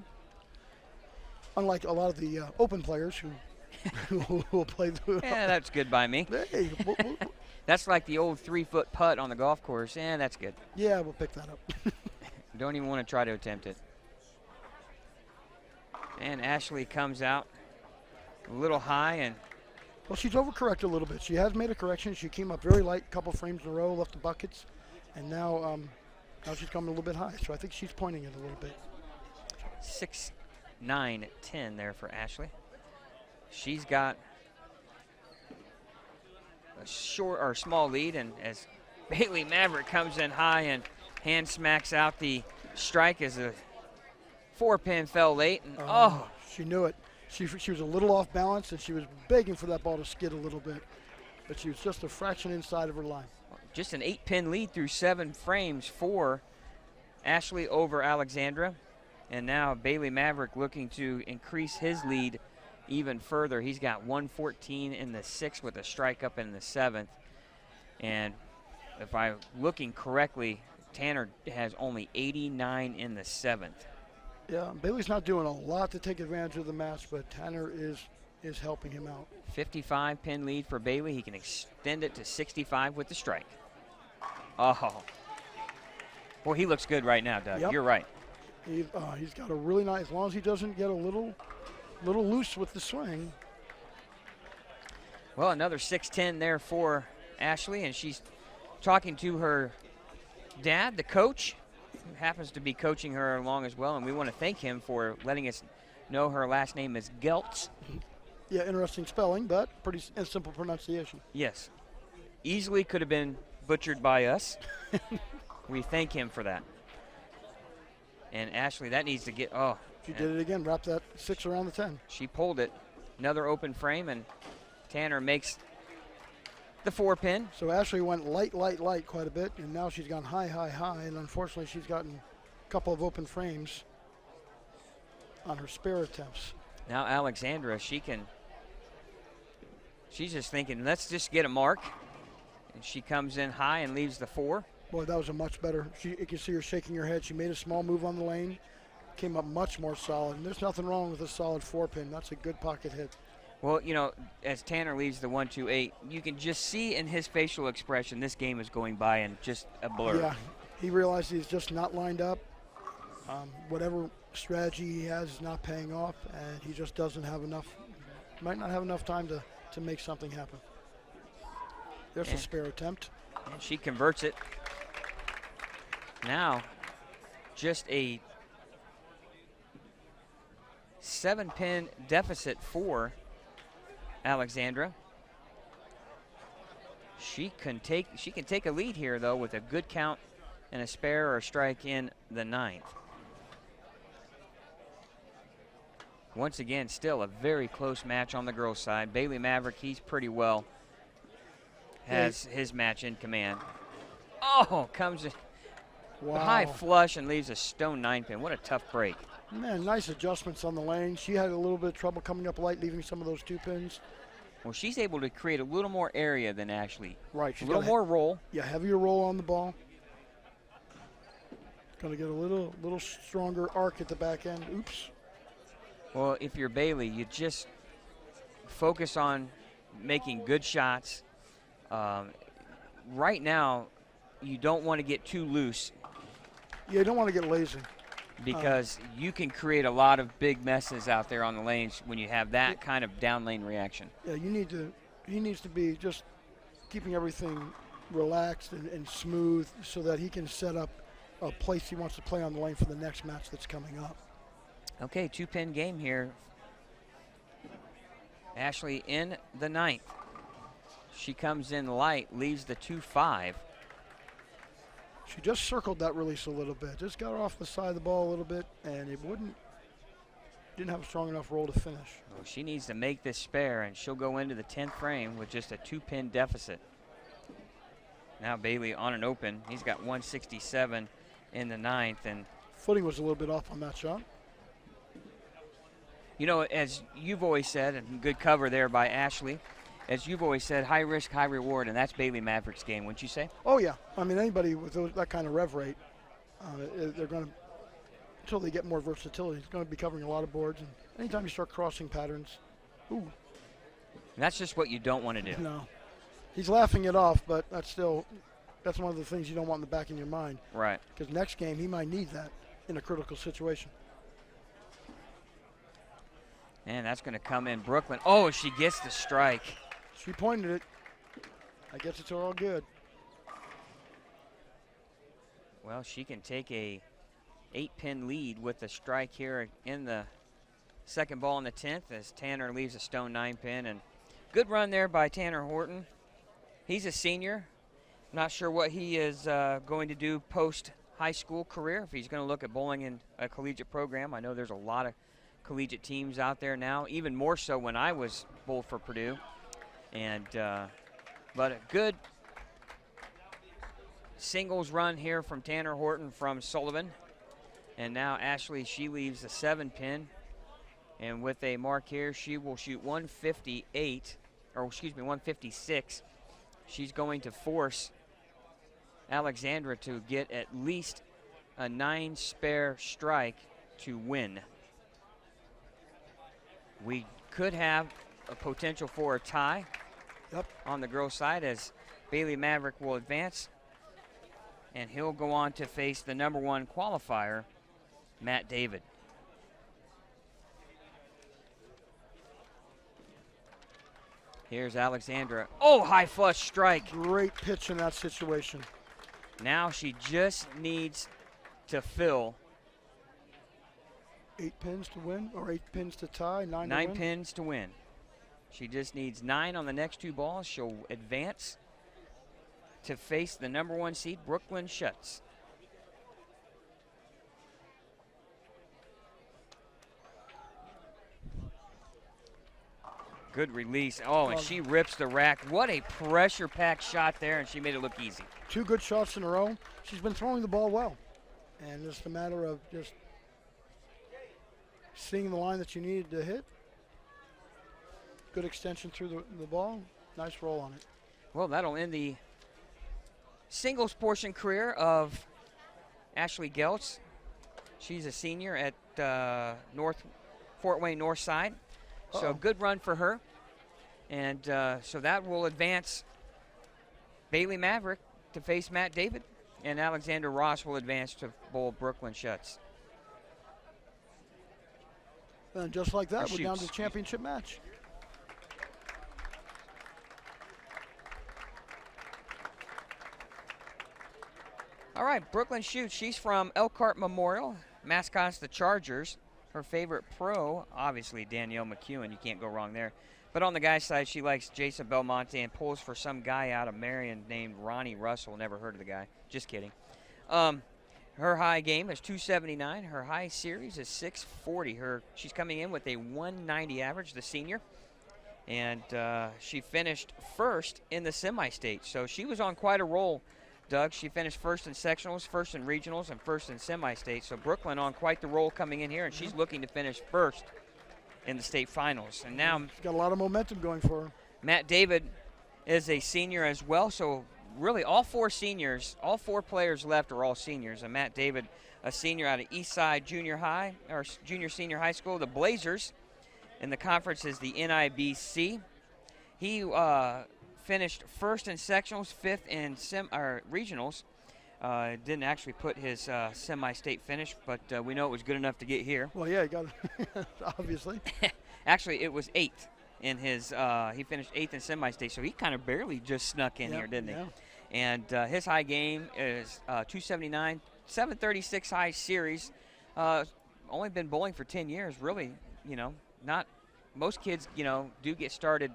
Unlike a lot of the open players who will play the. Yeah, that's good by me. Hey, that's like the old 3-foot putt on the golf course. Yeah, that's good. Yeah, we'll pick that up. Don't even want to try to attempt it. And Ashley comes out a little high, and well, she's overcorrected a little bit. She has made a correction. She came up very light, a couple frames in a row, left the buckets, and now she's coming a little bit high. So I think she's pointing it a little bit. 6-9-10 there for Ashley. She's got a short or small lead, and as Bailey Maverick comes in high and hand smacks out the strike as the 4-pin fell late. And She knew it. She was a little off balance, and she was begging for that ball to skid a little bit. But she was just a fraction inside of her line. just an 8-pin lead through 7 frames for Ashley over Alexandra. And now Bailey Maverick looking to increase his lead even further. He's got 114 in the 6th with a strike up in the 7th. And if I'm looking correctly, Tanner has only 89 in the 7th. Yeah, Bailey's not doing a lot to take advantage of the match, but Tanner is helping him out. 55-pin lead for Bailey. He can extend it to 65 with the strike. Oh. Well, he looks good right now, Doug. Yep. You're right. He's got a really nice, as long as he doesn't get a little loose with the swing. Well, another 6-10 there for Ashley, and she's talking to her dad, the coach, who happens to be coaching her along as well, and we want to thank him for letting us know her last name is Geltz. Yeah, interesting spelling, but pretty simple pronunciation. Yes. Easily could have been butchered by us. We thank him for that. And Ashley, that needs to get, She did it again, wrapped that 6 around the 10. She pulled it. Another open frame, and Tanner makes the 4-pin. So Ashley went light quite a bit, and now she's gone high, and unfortunately she's gotten a couple of open frames on her spare attempts. Now Alexandra, she's just thinking, let's just get a mark. And she comes in high and leaves the 4. Boy, that was a much better. You can see her shaking her head. She made a small move on the lane, came up much more solid. And there's nothing wrong with a solid 4-pin. That's a good pocket hit. Well, you know, as Tanner leaves the 1-2-8, you can just see in his facial expression this game is going by in just a blur. Yeah, he realized he's just not lined up. Whatever strategy he has is not paying off, and he just doesn't have enough, might not have enough time to make something happen. There's a spare attempt. And she converts it. Now, just a 7-pin deficit for Alexandra. She can take a lead here, though, with a good count and a spare or a strike in the 9th. Once again, still a very close match on the girls' side. Bailey Maverick, he's pretty well, has his match in command. Oh, comes a high flush and leaves a stone 9-pin. What a tough break. Man, nice adjustments on the lane. She had a little bit of trouble coming up light, leaving some of those 2 pins. Well, she's able to create a little more area than Ashley. Right. A little more roll. Yeah, heavier roll on the ball. Going to get a little stronger arc at the back end. Oops. Well, if you're Bailey, you just focus on making good shots. Right now, you don't want to get too loose. Yeah, you don't want to get lazy. Because you can create a lot of big messes out there on the lanes when you have that kind of down lane reaction. Yeah, he needs to be just keeping everything relaxed and smooth so that he can set up a place he wants to play on the lane for the next match that's coming up. Okay, 2-pin game here. Ashley in the 9th. She comes in light, leaves the 2-5. She just circled that release a little bit. Just got off the side of the ball a little bit, and it didn't have a strong enough roll to finish. Well, she needs to make this spare, and she'll go into the 10th frame with just a 2-pin deficit. Now Bailey on an open. He's got 167 in the 9th, and footing was a little bit off on that shot. You know, as you've always said, and good cover there by Ashley, as you've always said, high risk, high reward, and that's Bailey Maverick's game, wouldn't you say? Oh, yeah. I mean, anybody with that kind of rev rate, they're going to, until they get more versatility, it's going to be covering a lot of boards. And anytime you start crossing patterns, ooh. And that's just what you don't want to do. No. He's laughing it off, but that's one of the things you don't want in the back of your mind. Right. Because next game, he might need that in a critical situation. And that's going to come in Brooklyn. Oh, she gets the strike. She pointed it. I guess it's all good. Well, she can take a 8-pin lead with the strike here in the second ball in the 10th as Tanner leaves a stone 9-pin. And good run there by Tanner Horton. He's a senior. Not sure what he is going to do post high school career, if he's going to look at bowling in a collegiate program. I know there's a lot of collegiate teams out there now, even more so when I was bowled for Purdue. And but a good singles run here from Tanner Horton from Sullivan. And now Ashley, she leaves the 7-pin. And with a mark here, she will shoot 156. She's going to force Alexandra to get at least a 9-spare strike to win. We could have a potential for a tie on the girls' side as Bailey Maverick will advance. And he'll go on to face the number 1 qualifier, Matt David. Here's Alexandra. Oh, high flush strike. Great pitch in that situation. Now she just needs to fill 8 pins to win, or 8 pins to tie, 9 to win? 9 pins to win. She just needs 9 on the next 2 balls. She'll advance to face the number 1 seed, Brooklyn Schutz. Good release. Oh, and she rips the rack. What a pressure-packed shot there, and she made it look easy. 2 good shots in a row. She's been throwing the ball well. And it's a matter of just seeing the line that you needed to hit. Good extension through the ball. Nice roll on it. Well, that'll end the singles portion career of Ashley Geltz. She's a senior at Fort Wayne North Side. So good run for her. And so that will advance Bailey Maverick to face Matt David. And Alexander Ross will advance to bowl Brooklyn Schutz. And just like that, we're down to the championship match. All right, Brooklyn shoots. She's from Elkhart Memorial. Mascots the Chargers. Her favorite pro, obviously Danielle McEwen. You can't go wrong there. But on the guy's side, she likes Jason Belmonte and pulls for some guy out of Marion named Ronnie Russell. Never heard of the guy. Just kidding. Her high game is 279. Her high series is 640. She's coming in with a 190 average, the senior. And she finished first in the semi-state. So she was on quite a roll, Doug. She finished first in sectionals, first in regionals, and first in semi-state. So Brooklyn on quite the roll coming in here, and she's looking to finish first in the state finals. And now she's got a lot of momentum going for her. Matt David is a senior as well. So really all 4 seniors, all 4 players left are all seniors. And Matt David, a senior out of Eastside Junior High, or Junior Senior High School. The Blazers in the conference is the NIBC. He finished first in sectionals, 5th in regionals. Didn't actually put his semi-state finish, but we know it was good enough to get here. Well, yeah, he got it, obviously. Actually, it was 8th in his, he finished 8th in semi-state, so he kind of barely just snuck in here, didn't he? And his high game is 279, 736 high series. Only been bowling for 10 years, really, not, most kids, do get started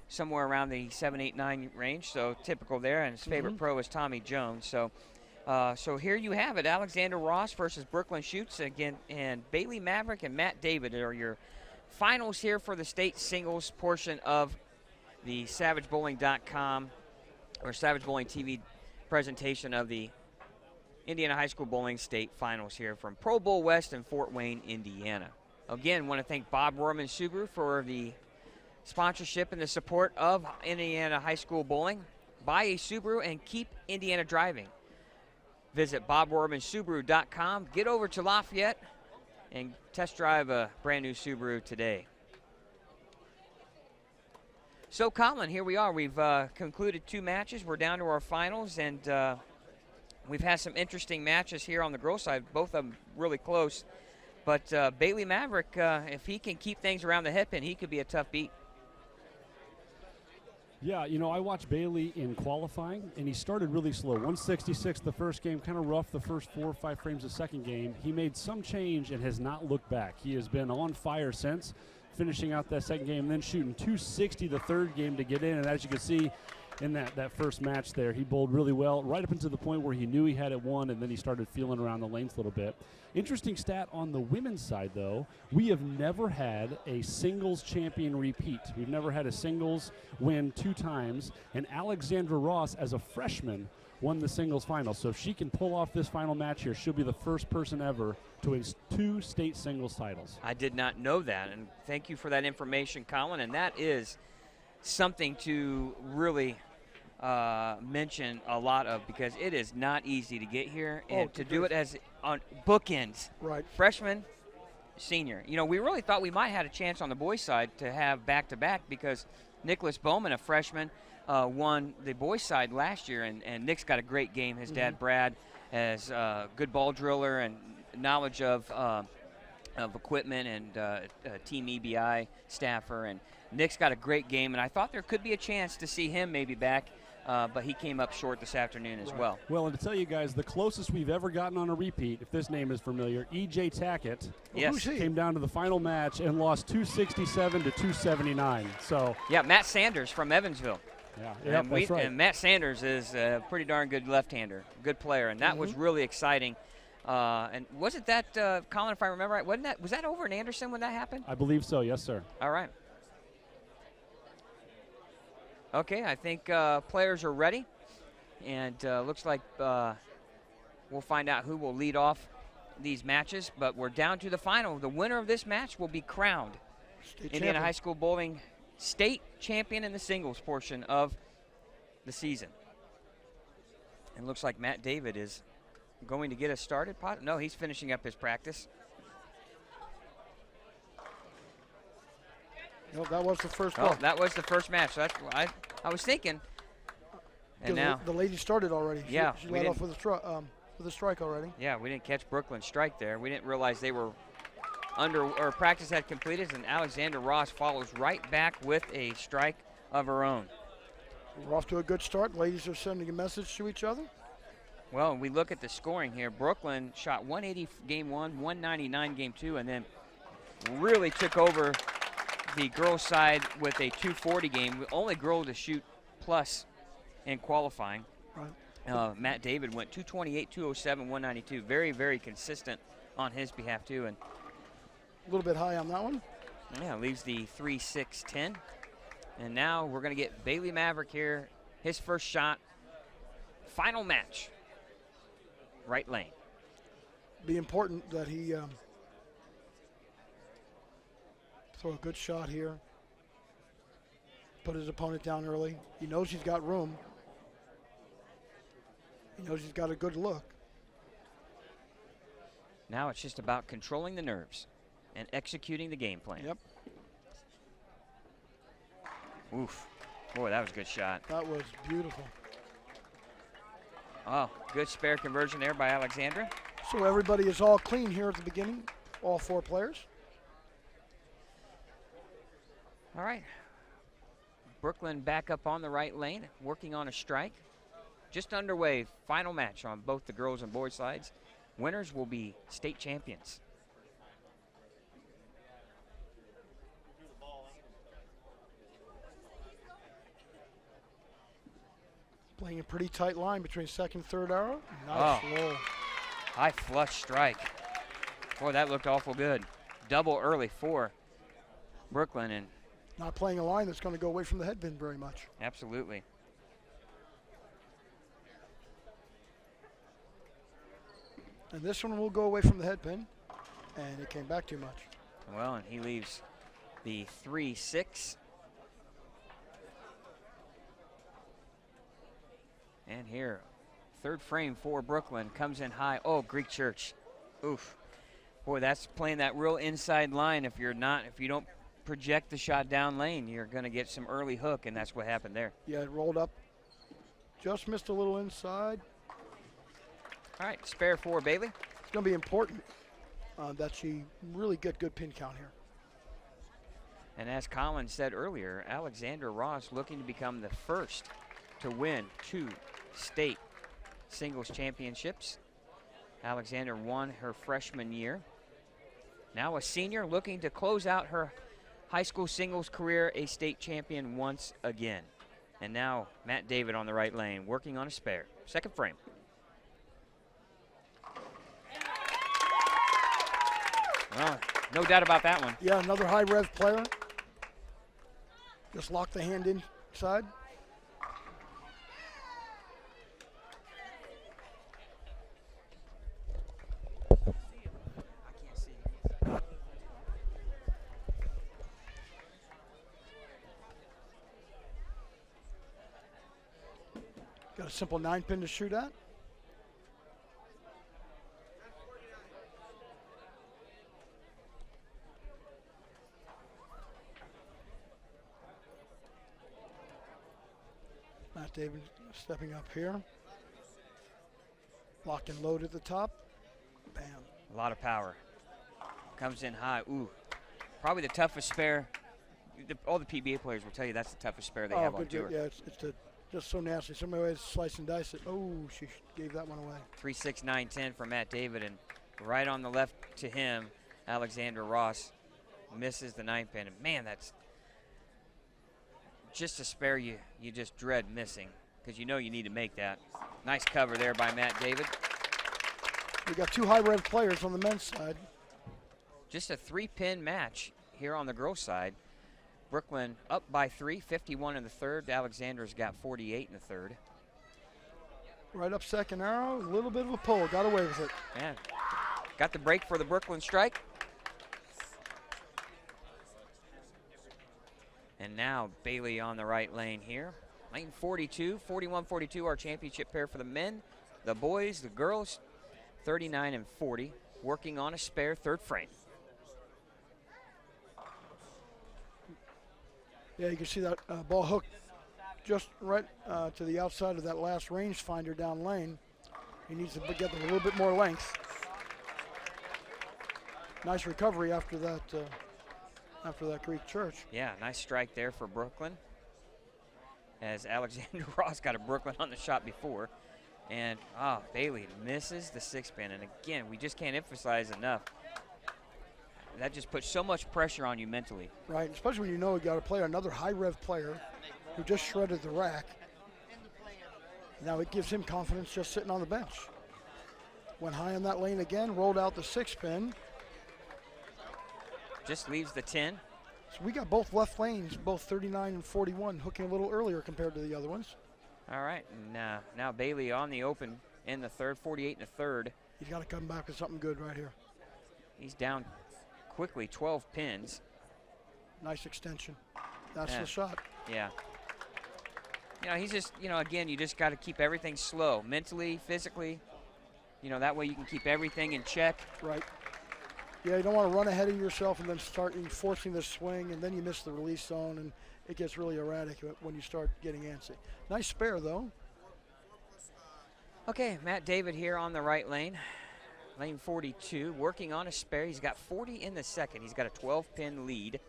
somewhere around the 7, 8, 9 range, so typical there. And his favorite pro is Tommy Jones. So here you have it, Alexander Ross versus Brooklyn Schutz again, and Bailey Maverick and Matt David are your finals here for the state singles portion of the SavageBowling.com or Savage Bowling TV presentation of the Indiana High School Bowling State Finals here from Pro Bowl West in Fort Wayne, Indiana. Again, want to thank Bob Rohrman Subaru for the sponsorship and the support of Indiana High School Bowling. Buy a Subaru and keep Indiana driving. Visit BobRohrmanSubaru.com. Get over to Lafayette and test drive a brand new Subaru today. So, Colin, here we are. We've concluded 2 matches. We're down to our finals, and we've had some interesting matches here on the girls' side, both of them really close. But Bailey Maverick, if he can keep things around the headpin, he could be a tough beat. Yeah, I watched Bailey in qualifying, and he started really slow. 166 the first game, kind of rough the first 4 or 5 frames the second game. He made some change and has not looked back. He has been on fire since, finishing out that second game, and then shooting 260 the third game to get in. And as you can see, in that first match there. He bowled really well, right up until the point where he knew he had it won, and then he started feeling around the lanes a little bit. Interesting stat on the women's side, though. We have never had a singles champion repeat. We've never had a singles win 2 times, and Alexandra Ross, as a freshman, won the singles final. So if she can pull off this final match here, she'll be the first person ever to win 2 state singles titles. I did not know that, and thank you for that information, Colin. And that is something to really mention a lot of, because it is not easy to get here and to do it as on bookends. Right. Freshman, senior. You know, we really thought we might have a chance on the boys' side to have back-to-back, because Nicholas Bowman, a freshman, won the boys' side last year, and Nick's got a great game. His dad, Brad, has a good ball driller and knowledge of equipment and Team EBI staffer, and Nick's got a great game, and I thought there could be a chance to see him maybe back, but he came up short this afternoon as well. Well, and to tell you guys, the closest we've ever gotten on a repeat, if this name is familiar, E.J. Tackett, came down to the final match and lost 267 to 279. So yeah, Matt Sanders from Evansville. Yeah, that's right. And Matt Sanders is a pretty darn good left-hander, good player, and that was really exciting. And wasn't that, Colin, if I remember right, was that over in Anderson when that happened? I believe so, yes, sir. All right. Okay, I think players are ready, and looks like we'll find out who will lead off these matches, but we're down to the final. The winner of this match will be crowned Indiana High School Bowling state champion in the singles portion of the season. And looks like Matt David is going to get us started. No, he's finishing up his practice. No, that was the first one. one. That was the first match. So that's what I was thinking. And now the lady started already. She led off with a strike already. Yeah, we didn't catch Brooklyn's strike there. We didn't realize they were practice had completed, and Alexander Ross follows right back with a strike of her own. We're off to a good start. Ladies are sending a message to each other. Well, we look at the scoring here. Brooklyn shot 180 game 1, 199 game 2, and then really took over the girls' side with a 240 game. The only girl to shoot plus in qualifying. Right. Matt David went 228, 207, 192. Very, very consistent on his behalf, too. And a little bit high on that one. Yeah, leaves the 3-6-10. And now we're going to get Bailey Maverick here. His first shot. Final match. Right lane. Be important that he throw a good shot here. Put his opponent down early. He knows he's got room. He knows he's got a good look. Now it's just about controlling the nerves and executing the game plan. Yep. Oof. Boy, that was a good shot. That was beautiful. Oh, good spare conversion there by Alexandra. So everybody is all clean here at the beginning, all 4 players. All right. Brooklyn back up on the right lane, working on a strike. Just underway, final match on both the girls and boys sides. Winners will be state champions. Playing a pretty tight line between second and third arrow. Nice roll. High flush strike. Boy, that looked awful good. Double early for Brooklyn, and not playing a line that's going to go away from the head bin very much. Absolutely. And this one will go away from the head pin, and it came back too much. Well, and he leaves the 3-6. And here, third frame for Brooklyn, comes in high. Oh, Greek Church. Oof. Boy, that's playing that real inside line. If you don't project the shot down lane, you're going to get some early hook, and that's what happened there. Yeah, it rolled up. Just missed a little inside. All right, spare for Bailey. It's going to be important that she really get good pin count here. And as Colin said earlier, Alexander Ross looking to become the first to win 2 state singles championships. Alexander won her freshman year. Now a senior looking to close out her high school singles career, a state champion once again. And now Matt David on the right lane, working on a spare. Second frame. Well, no doubt about that one. Yeah, another high rev player. Just lock the hand inside. Got a simple 9-pin to shoot at. Matt David stepping up here. Locked and load at the top. Bam. A lot of power. Comes in high. Ooh, probably the toughest spare. All the PBA players will tell you that's the toughest spare they have on tour. Yeah, it's just so nasty. Somebody always slice and dice it. Oh, she gave that one away. 3-6, 9-10 for Matt David, and right on the left to him, Alexander Ross misses the 9-pin. And man, that's just a spare you just dread missing because you know you need to make that. Nice cover there by Matt David. We got two high rev players on the men's side. Just a 3-pin match here on the girls' side. Brooklyn up by 3, 51 in the third. Alexander's got 48 in the third. Right up second arrow, a little bit of a pull, got away with it. Yeah, got the break for the Brooklyn strike. And now Bailey on the right lane here. Lane 42, 41-42, our championship pair for the men. The boys, the girls, 39 and 40, working on a spare third frame. Yeah, you can see that ball hook just right to the outside of that last rangefinder down lane. He needs to get a little bit more length. Nice recovery after that Greek church. Yeah, nice strike there for Brooklyn. As Alexander Ross got a Brooklyn on the shot before. And Bailey misses the 6-pin. And again, we just can't emphasize enough. That just puts so much pressure on you mentally. Right, especially when you know you got to play another high rev player who just shredded the rack. Now it gives him confidence just sitting on the bench. Went high on that lane again, rolled out the 6-pin. Just leaves the 10. So we got both left lanes, both 39 and 41, hooking a little earlier compared to the other ones. All right, now Bailey on the open in the third, 48 in the third. He's got to come back with something good right here. He's down quickly, 12 pins. Nice extension. That's the shot. Yeah. You know, he's just, again, you just got to keep everything slow, mentally, physically. That way you can keep everything in check. Right. Yeah, you don't want to run ahead of yourself and then start forcing the swing, and then you miss the release zone, and it gets really erratic when you start getting antsy. Nice spare, though. Okay, Matt David here on the right lane. Lane 42, working on a spare. He's got 40 in the second. He's got a 12-pin lead.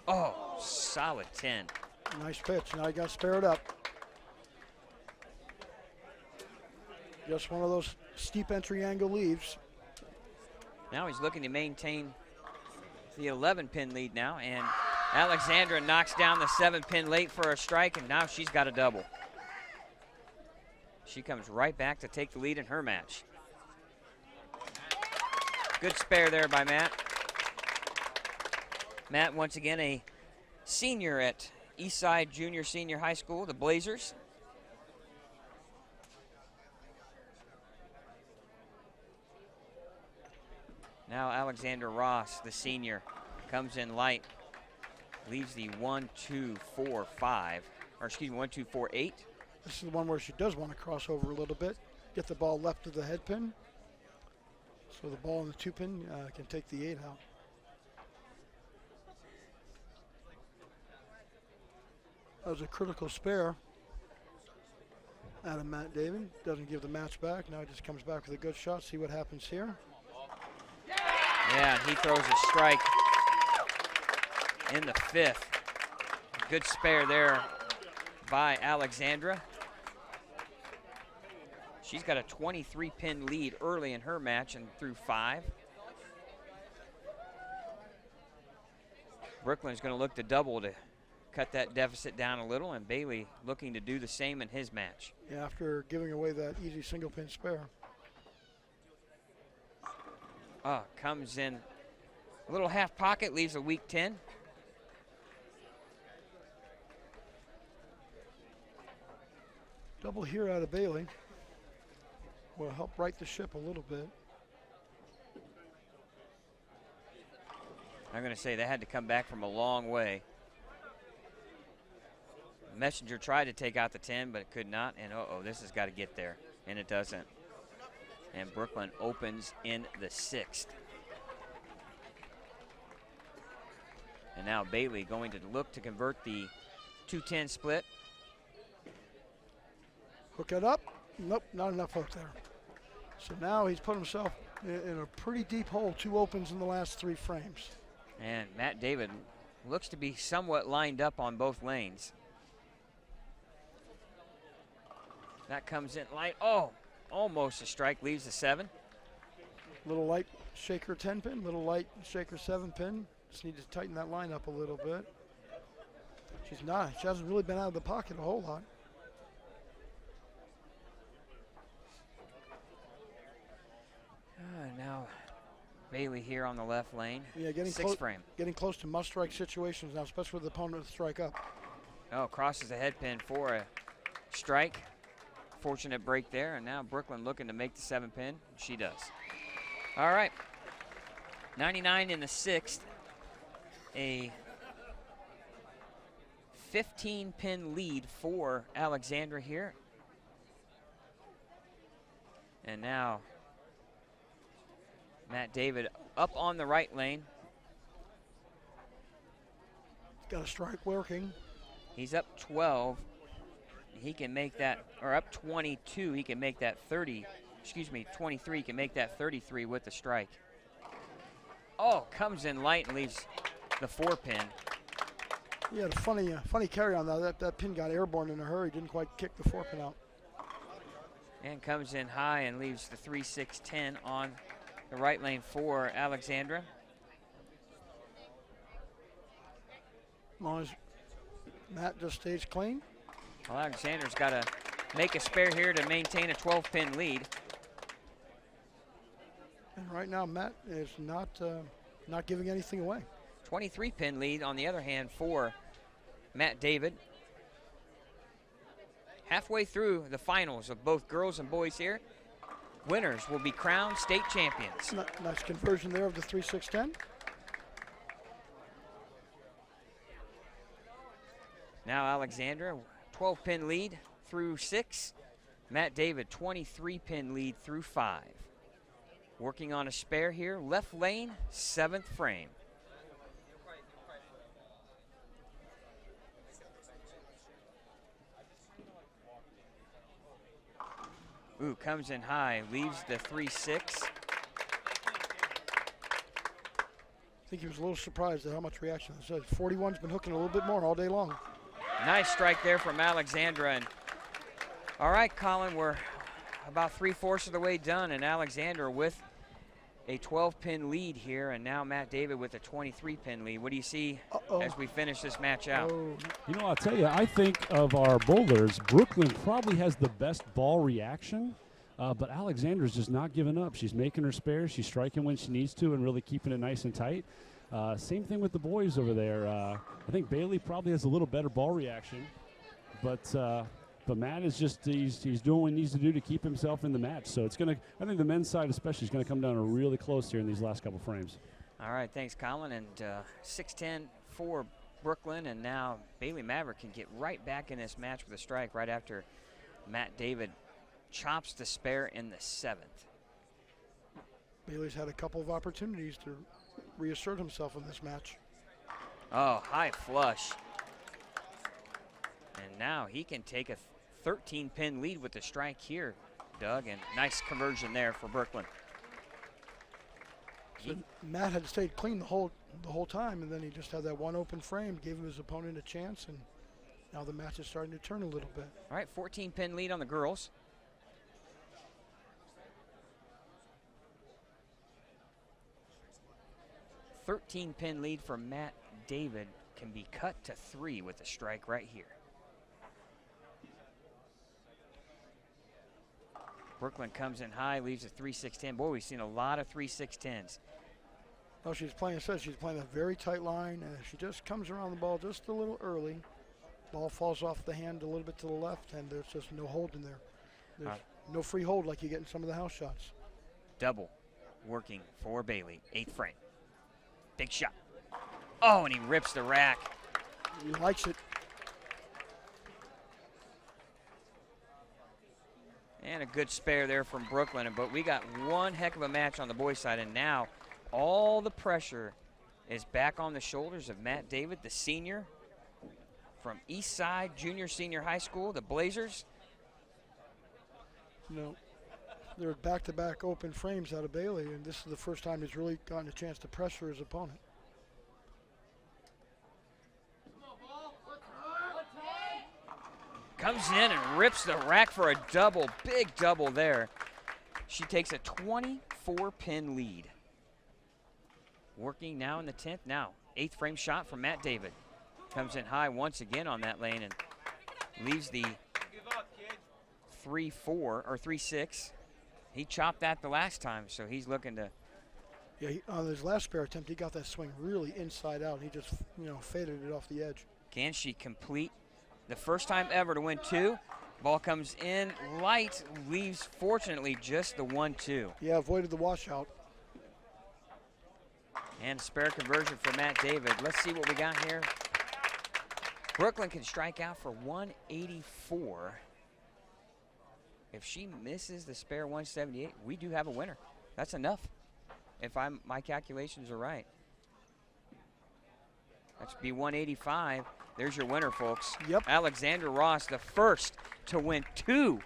Oh, solid 10. Nice pitch. Now you got to spare it up. Just one of those steep entry angle leaves. Now he's looking to maintain the 11-pin lead now, and Alexandra knocks down the 7-pin late for a strike, and now she's got a double. She comes right back to take the lead in her match. Good spare there by Matt. Matt, once again, a senior at Eastside Junior Senior High School, the Blazers. Now Alexander Ross, the senior, comes in light, leaves the 1-2-4-5, or excuse me, 1-2-4-8. This is the one where she does want to cross over a little bit, get the ball left of the head pin, so the ball in the 2-pin can take the 8 out. That was a critical spare out of Matt David. Doesn't give the match back. Now he just comes back with a good shot. See what happens here. Yeah, and he throws a strike in the 5th. Good spare there by Alexandra. She's got a 23-pin lead early in her match and through 5. Brooklyn's going to look to double to cut that deficit down a little, and Bailey looking to do the same in his match. Yeah, after giving away that easy single pin spare. Comes in a little half pocket, leaves a weak 10. Double here out of Bailey will help right the ship a little bit. I'm going to say they had to come back from a long way. Messenger tried to take out the 10, but it could not. And this has got to get there, and it doesn't. And Brooklyn opens in the 6th. And now Bailey going to look to convert the 2-10 split. Hook it up. Nope, not enough hook there. So now he's put himself in a pretty deep hole. 2 opens in the last 3 frames. And Matt David looks to be somewhat lined up on both lanes. That comes in light. Almost a strike, leaves the 7. Little light shaker 10 pin, little light shaker 7 pin. Just need to tighten that line up a little bit. She hasn't really been out of the pocket a whole lot. Now Bailey here on the left lane. Yeah, getting 6 frame. Getting close to must strike situations now, especially with the opponent to strike up. Crosses the head pin for a strike. Fortunate break there, and now Brooklyn looking to make the 7 pin. She does. All right. 99 in the 6th. A 15-pin lead for Alexandra here. And now Matt David up on the right lane. Got a strike working. He's up 12. He can make that, or up 22, he can make that 30, 23, he can make that 33 with the strike. Comes in light and leaves the 4 pin. He had a funny carry on that. That pin got airborne in a hurry, didn't quite kick the 4 pin out. And comes in high and leaves the 3-6-10 on the right lane for Alexandra. As long as Matt just stays clean. Well, Alexandra's got to make a spare here to maintain a 12-pin lead. And right now, Matt is not giving anything away. 23-pin lead, on the other hand, for Matt David. Halfway through the finals of both girls and boys here, winners will be crowned state champions. Nice conversion there of the 3-6-10. Now Alexandra, 12-pin lead through 6. Matt David, 23-pin lead through 5. Working on a spare here, left lane, 7th frame. Comes in high, leaves the 3-6. I think he was a little surprised at how much reaction. I said 41's been hooking a little bit more all day long. Nice strike there from Alexandra. And all right, Colin, we're about 3/4 of the way done, and Alexandra with a 12-pin lead here, and now Matt David with a 23-pin lead. What do you see as we finish this match out? You know, I'll tell you, I think of our bowlers, Brooklyn probably has the best ball reaction, but Alexandra's just not giving up. She's making her spares, she's striking when she needs to, and really keeping it nice and tight. Same thing with the boys over there. I think Bailey probably has a little better ball reaction, but Matt is just, he's doing what he needs to do to keep himself in the match. So it's going to, I think the men's side especially is going to come down really close here in these last couple frames. All right, thanks, Colin. And 6-10 for Brooklyn, and now Bailey Maverick can get right back in this match with a strike right after Matt David chops the spare in the 7th. Bailey's had a couple of opportunities to reassert himself in this match. High flush. And now he can take a 13-pin lead with the strike here, Doug, and nice conversion there for Brooklyn. So Matt had stayed clean the whole time, and then he just had that one open frame, gave his opponent a chance, and now the match is starting to turn a little bit. All right, 14-pin lead on the girls. 13-pin lead for Matt David can be cut to 3 with a strike right here. Brooklyn comes in high, leaves a 3-6-10. Boy, we've seen a lot of 3-6-10s. Well, she's playing a very tight line, and she just comes around the ball just a little early. Ball falls off the hand a little bit to the left, and there's just no hold in there. There's no free hold like you get in some of the house shots. Double working for Bailey. 8th frame. Big shot. Oh, and he rips the rack. He likes it. And a good spare there from Brooklyn. But we got one heck of a match on the boys' side, and now all the pressure is back on the shoulders of Matt David, the senior from East Side Junior Senior High School, the Blazers. You know, they're back-to-back open frames out of Bailey, and this is the first time he's really gotten a chance to pressure his opponent. Comes in and rips the rack for a double, big double there. She takes a 24-pin lead. Working now in the 10th. Now, 8th frame shot from Matt David. Comes in high once again on that lane and leaves the 3-4 or 3-6. He chopped that the last time, so he's looking to. Yeah, on his last spare attempt, he got that swing really inside out. He just, faded it off the edge. Can she complete the first time ever to win 2? Ball comes in light, leaves fortunately just the 1-2. Yeah, avoided the washout. And spare conversion for Matt David. Let's see what we got here. Brooklyn can strike out for 184. If she misses the spare 178, we do have a winner. That's enough, if my calculations are right. That should be 185. There's your winner, folks. Yep. Alexandra Ross, the first to win 2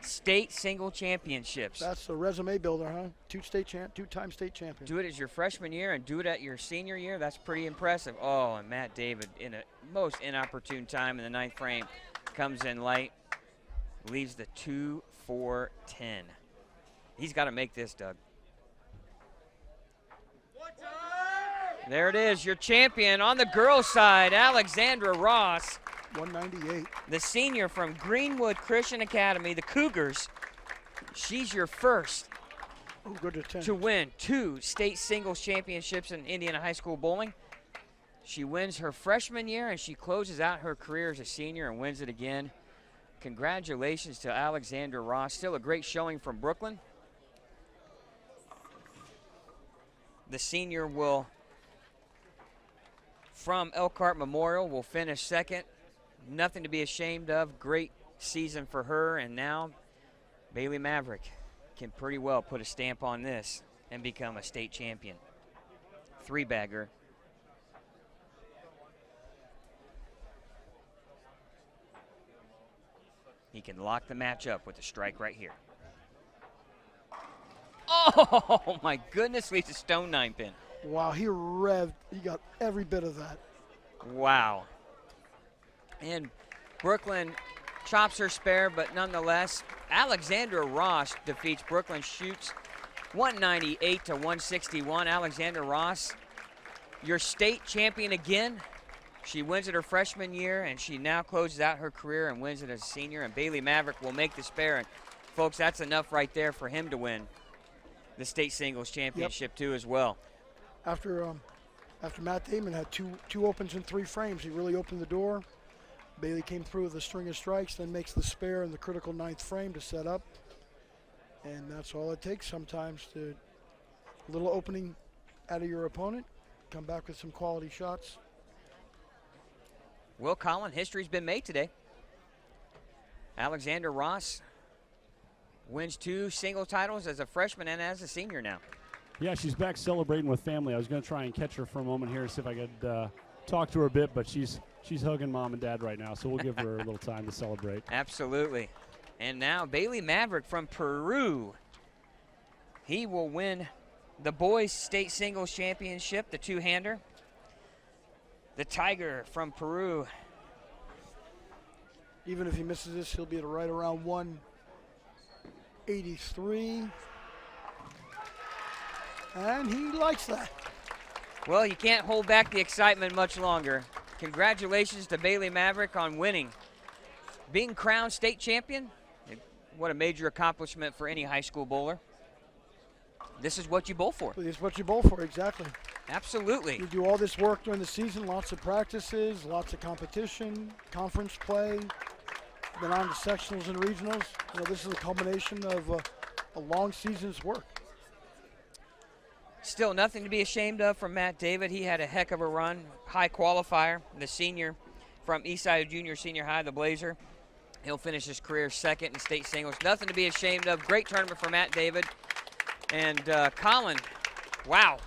state single championships. That's a resume builder, huh? Two-time state champion. Do it as your freshman year and do it at your senior year. That's pretty impressive. Oh, and Matt David in a most inopportune time in the 9th frame comes in light, leaves the 2-4-10. He's got to make this, Doug. There it is, your champion on the girls' side, Alexandra Ross. 198. The senior from Greenwood Christian Academy, the Cougars. She's your first to win 2 state singles championships in Indiana high school bowling. She wins her freshman year, and she closes out her career as a senior and wins it again. Congratulations to Alexandra Ross. Still a great showing from Brooklyn. The senior from Elkhart Memorial will finish second. Nothing to be ashamed of. Great season for her, and now Bailey Maverick can pretty well put a stamp on this and become a state champion. 3-bagger. He can lock the match up with a strike right here. Oh, my goodness, leaves a stone 9-pin. Wow, he revved. He got every bit of that. Wow. And Brooklyn chops her spare, but nonetheless, Alexandra Ross defeats Brooklyn, shoots 198 to 161. Alexandra Ross, your state champion again. She wins it her freshman year, and she now closes out her career and wins it as a senior. And Bailey Maverick will make the spare. And folks, that's enough right there for him to win the state singles championship too as well. After Matt Damon had two opens in 3 frames, he really opened the door. Bailey came through with a string of strikes, then makes the spare in the critical 9th frame to set up. And that's all it takes sometimes, to a little opening out of your opponent, come back with some quality shots. Will Collin, history's been made today. Alexandra Ross wins 2 single titles as a freshman and as a senior now. Yeah, she's back celebrating with family. I was going to try and catch her for a moment here, see if I could talk to her a bit, but she's hugging mom and dad right now, so we'll give her a little time to celebrate. Absolutely. And now Bailey Maverick from Peru. He will win the boys state singles championship, the 2-hander. The Tiger from Peru. Even if he misses this, he'll be at right around 183. And he likes that. Well, you can't hold back the excitement much longer. Congratulations to Bailey Maverick on winning. Being crowned state champion, what a major accomplishment for any high school bowler. This is what you bowl for. It's what you bowl for, exactly. Absolutely. You do all this work during the season, lots of practices, lots of competition, conference play, then on to sectionals and regionals. You know, this is a culmination of a long season's work. Still nothing to be ashamed of from Matt David. He had a heck of a run, high qualifier, the senior from Eastside Junior Senior High, the Blazer. He'll finish his career second in state singles. Nothing to be ashamed of. Great tournament for Matt David. And Colin, wow,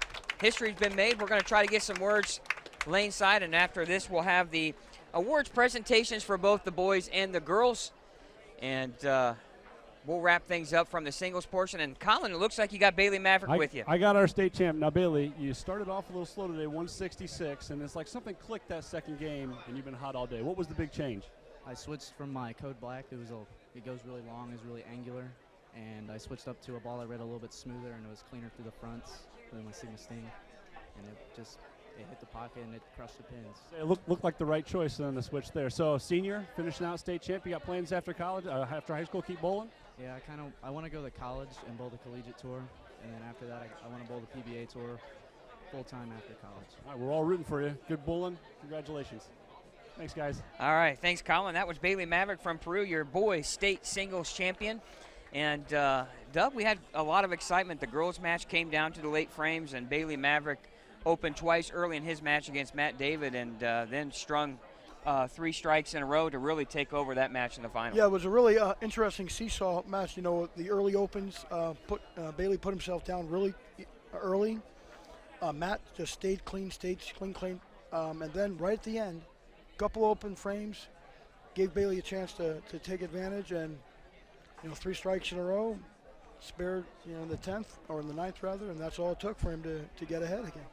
history's been made. We're going to try to get some words lane side, and after this we'll have the awards presentations for both the boys and the girls. And we'll wrap things up from the singles portion. And Colin, it looks like you got Bailey Maverick with you. I got our state champ. Now, Bailey, you started off a little slow today, 166, and it's like something clicked that second game, and you've been hot all day. What was the big change? I switched from my code black. It goes really long, it's really angular, and I switched up to a ball I read a little bit smoother, and it was cleaner through the fronts than my Sigma Sting, and it hit the pocket and it crushed the pins. It looked like the right choice on the switch there. So, senior, finishing out state champ. You got plans after college, after high school, keep bowling? Yeah, I want to go to college and bowl the collegiate tour, and then after that I want to bowl the PBA tour full-time after college. All right, we're all rooting for you. Good bowling. Congratulations. Thanks, guys. All right, thanks, Colin. That was Bailey Maverick from Peru, your boys state singles champion. And, Doug, we had a lot of excitement. The girls' match came down to the late frames, and Bailey Maverick opened twice early in his match against Matt David, and then strung 3 strikes in a row to really take over that match in the final. Yeah, it was a really interesting seesaw match. You know, the early opens, Bailey put himself down really early. Matt just stayed clean. And then right at the end, couple open frames, gave Bailey a chance to take advantage, and 3 strikes in a row, spared in the 10th or in the 9th rather, and that's all it took for him to get ahead again.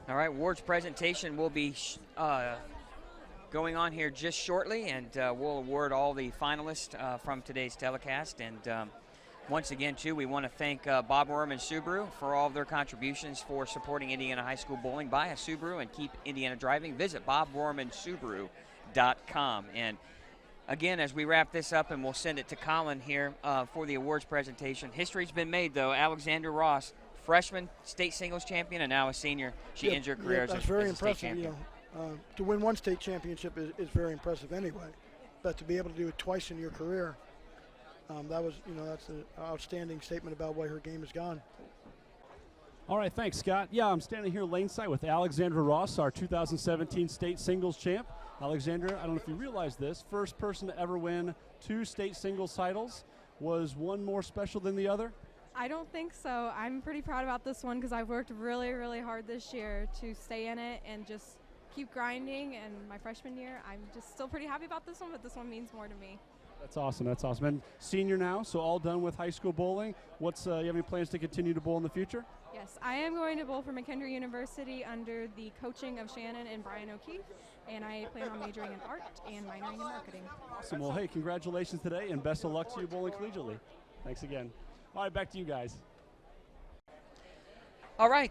All right, awards presentation will be going on here just shortly, and we'll award all the finalists from today's telecast. And once again, too, we want to thank Bob Worman Subaru for all of their contributions for supporting Indiana High School bowling. Buy a Subaru and keep Indiana driving. Visit bobwormansubaru.com. And again, as we wrap this up, and we'll send it to Colin here for the awards presentation. History's been made, though. Alexandra Ross, freshman state singles champion, and now a senior. She ends her career as a very state impressive. champion. To win one state championship is very impressive anyway, but to be able to do it twice in your career, that's an outstanding statement about where her game has gone. All right, thanks, Scott. Yeah, I'm standing here lane side with Alexandra Ross, our 2017 state singles champ. Alexandra, I don't know if you realize this, first person to ever win 2 state singles titles. Was one more special than the other? I don't think so. I'm pretty proud about this one because I've worked really, really hard this year to stay in it and just keep grinding. And my freshman year, I'm just still pretty happy about this one, but this one means more to me. That's awesome. That's awesome. And senior now, so all done with high school bowling. You have any plans to continue to bowl in the future? Yes, I am going to bowl for McHenry University under the coaching of Shannon and Brian O'Keefe, and I plan on majoring in art and minoring in marketing. Awesome. Well, hey, congratulations today, and best of luck to you bowling collegiately. Thanks again. All right, back to you guys. All right,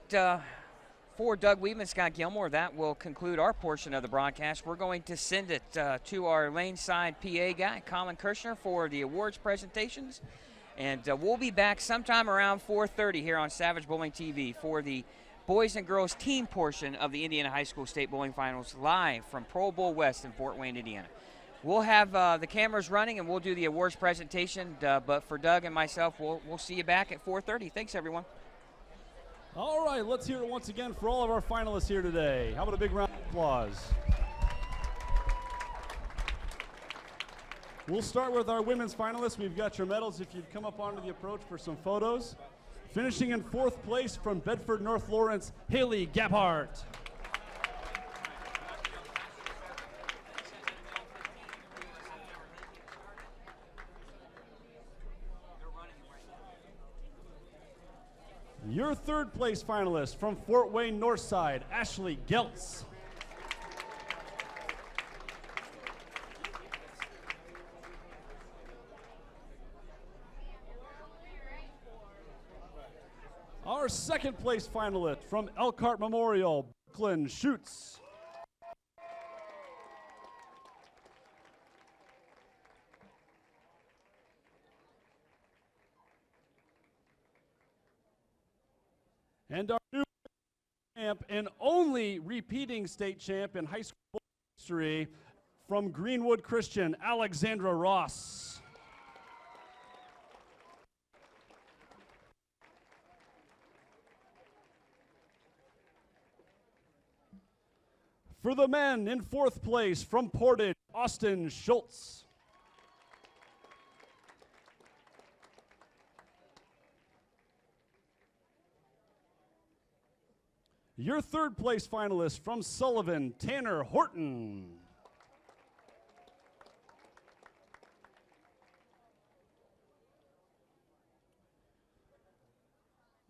for Doug Weedman, Scott Gilmore, that will conclude our portion of the broadcast. We're going to send it to our lane side PA guy, Colin Kirshner, for the awards presentations. And we'll be back sometime around 4:30 here on Savage Bowling TV for the boys and girls team portion of the Indiana High School State Bowling Finals live from Pro Bowl West in Fort Wayne, Indiana. We'll have the cameras running and we'll do the awards presentation. But for Doug and myself, we'll see you back at 4:30. Thanks, everyone. All right, let's hear it once again for all of our finalists here today. How about a big round of applause? We'll start with our women's finalists. We've got your medals if you'd come up onto the approach for some photos. Finishing in 4th place from Bedford North Lawrence, Haley Gabhart. Your 3rd place finalist from Fort Wayne Northside, Ashley Geltz. All Our second place finalist from Elkhart Memorial, Brooklyn Schutz. And our new champ and only repeating state champ in high school history from Greenwood Christian, Alexandra Ross. For the men, in fourth place from Portage, Austin Schultz. Your third place finalist from Sullivan, Tanner Horton.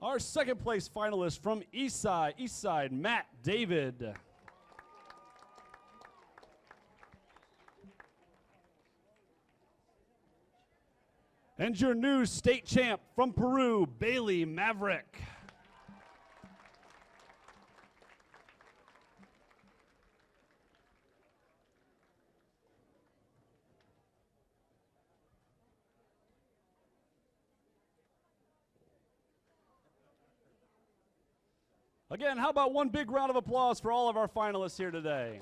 Our second place finalist from Eastside, Matt David. And your new state champ from Peru, Bailey Maverick. Again, how about one big round of applause for all of our finalists here today?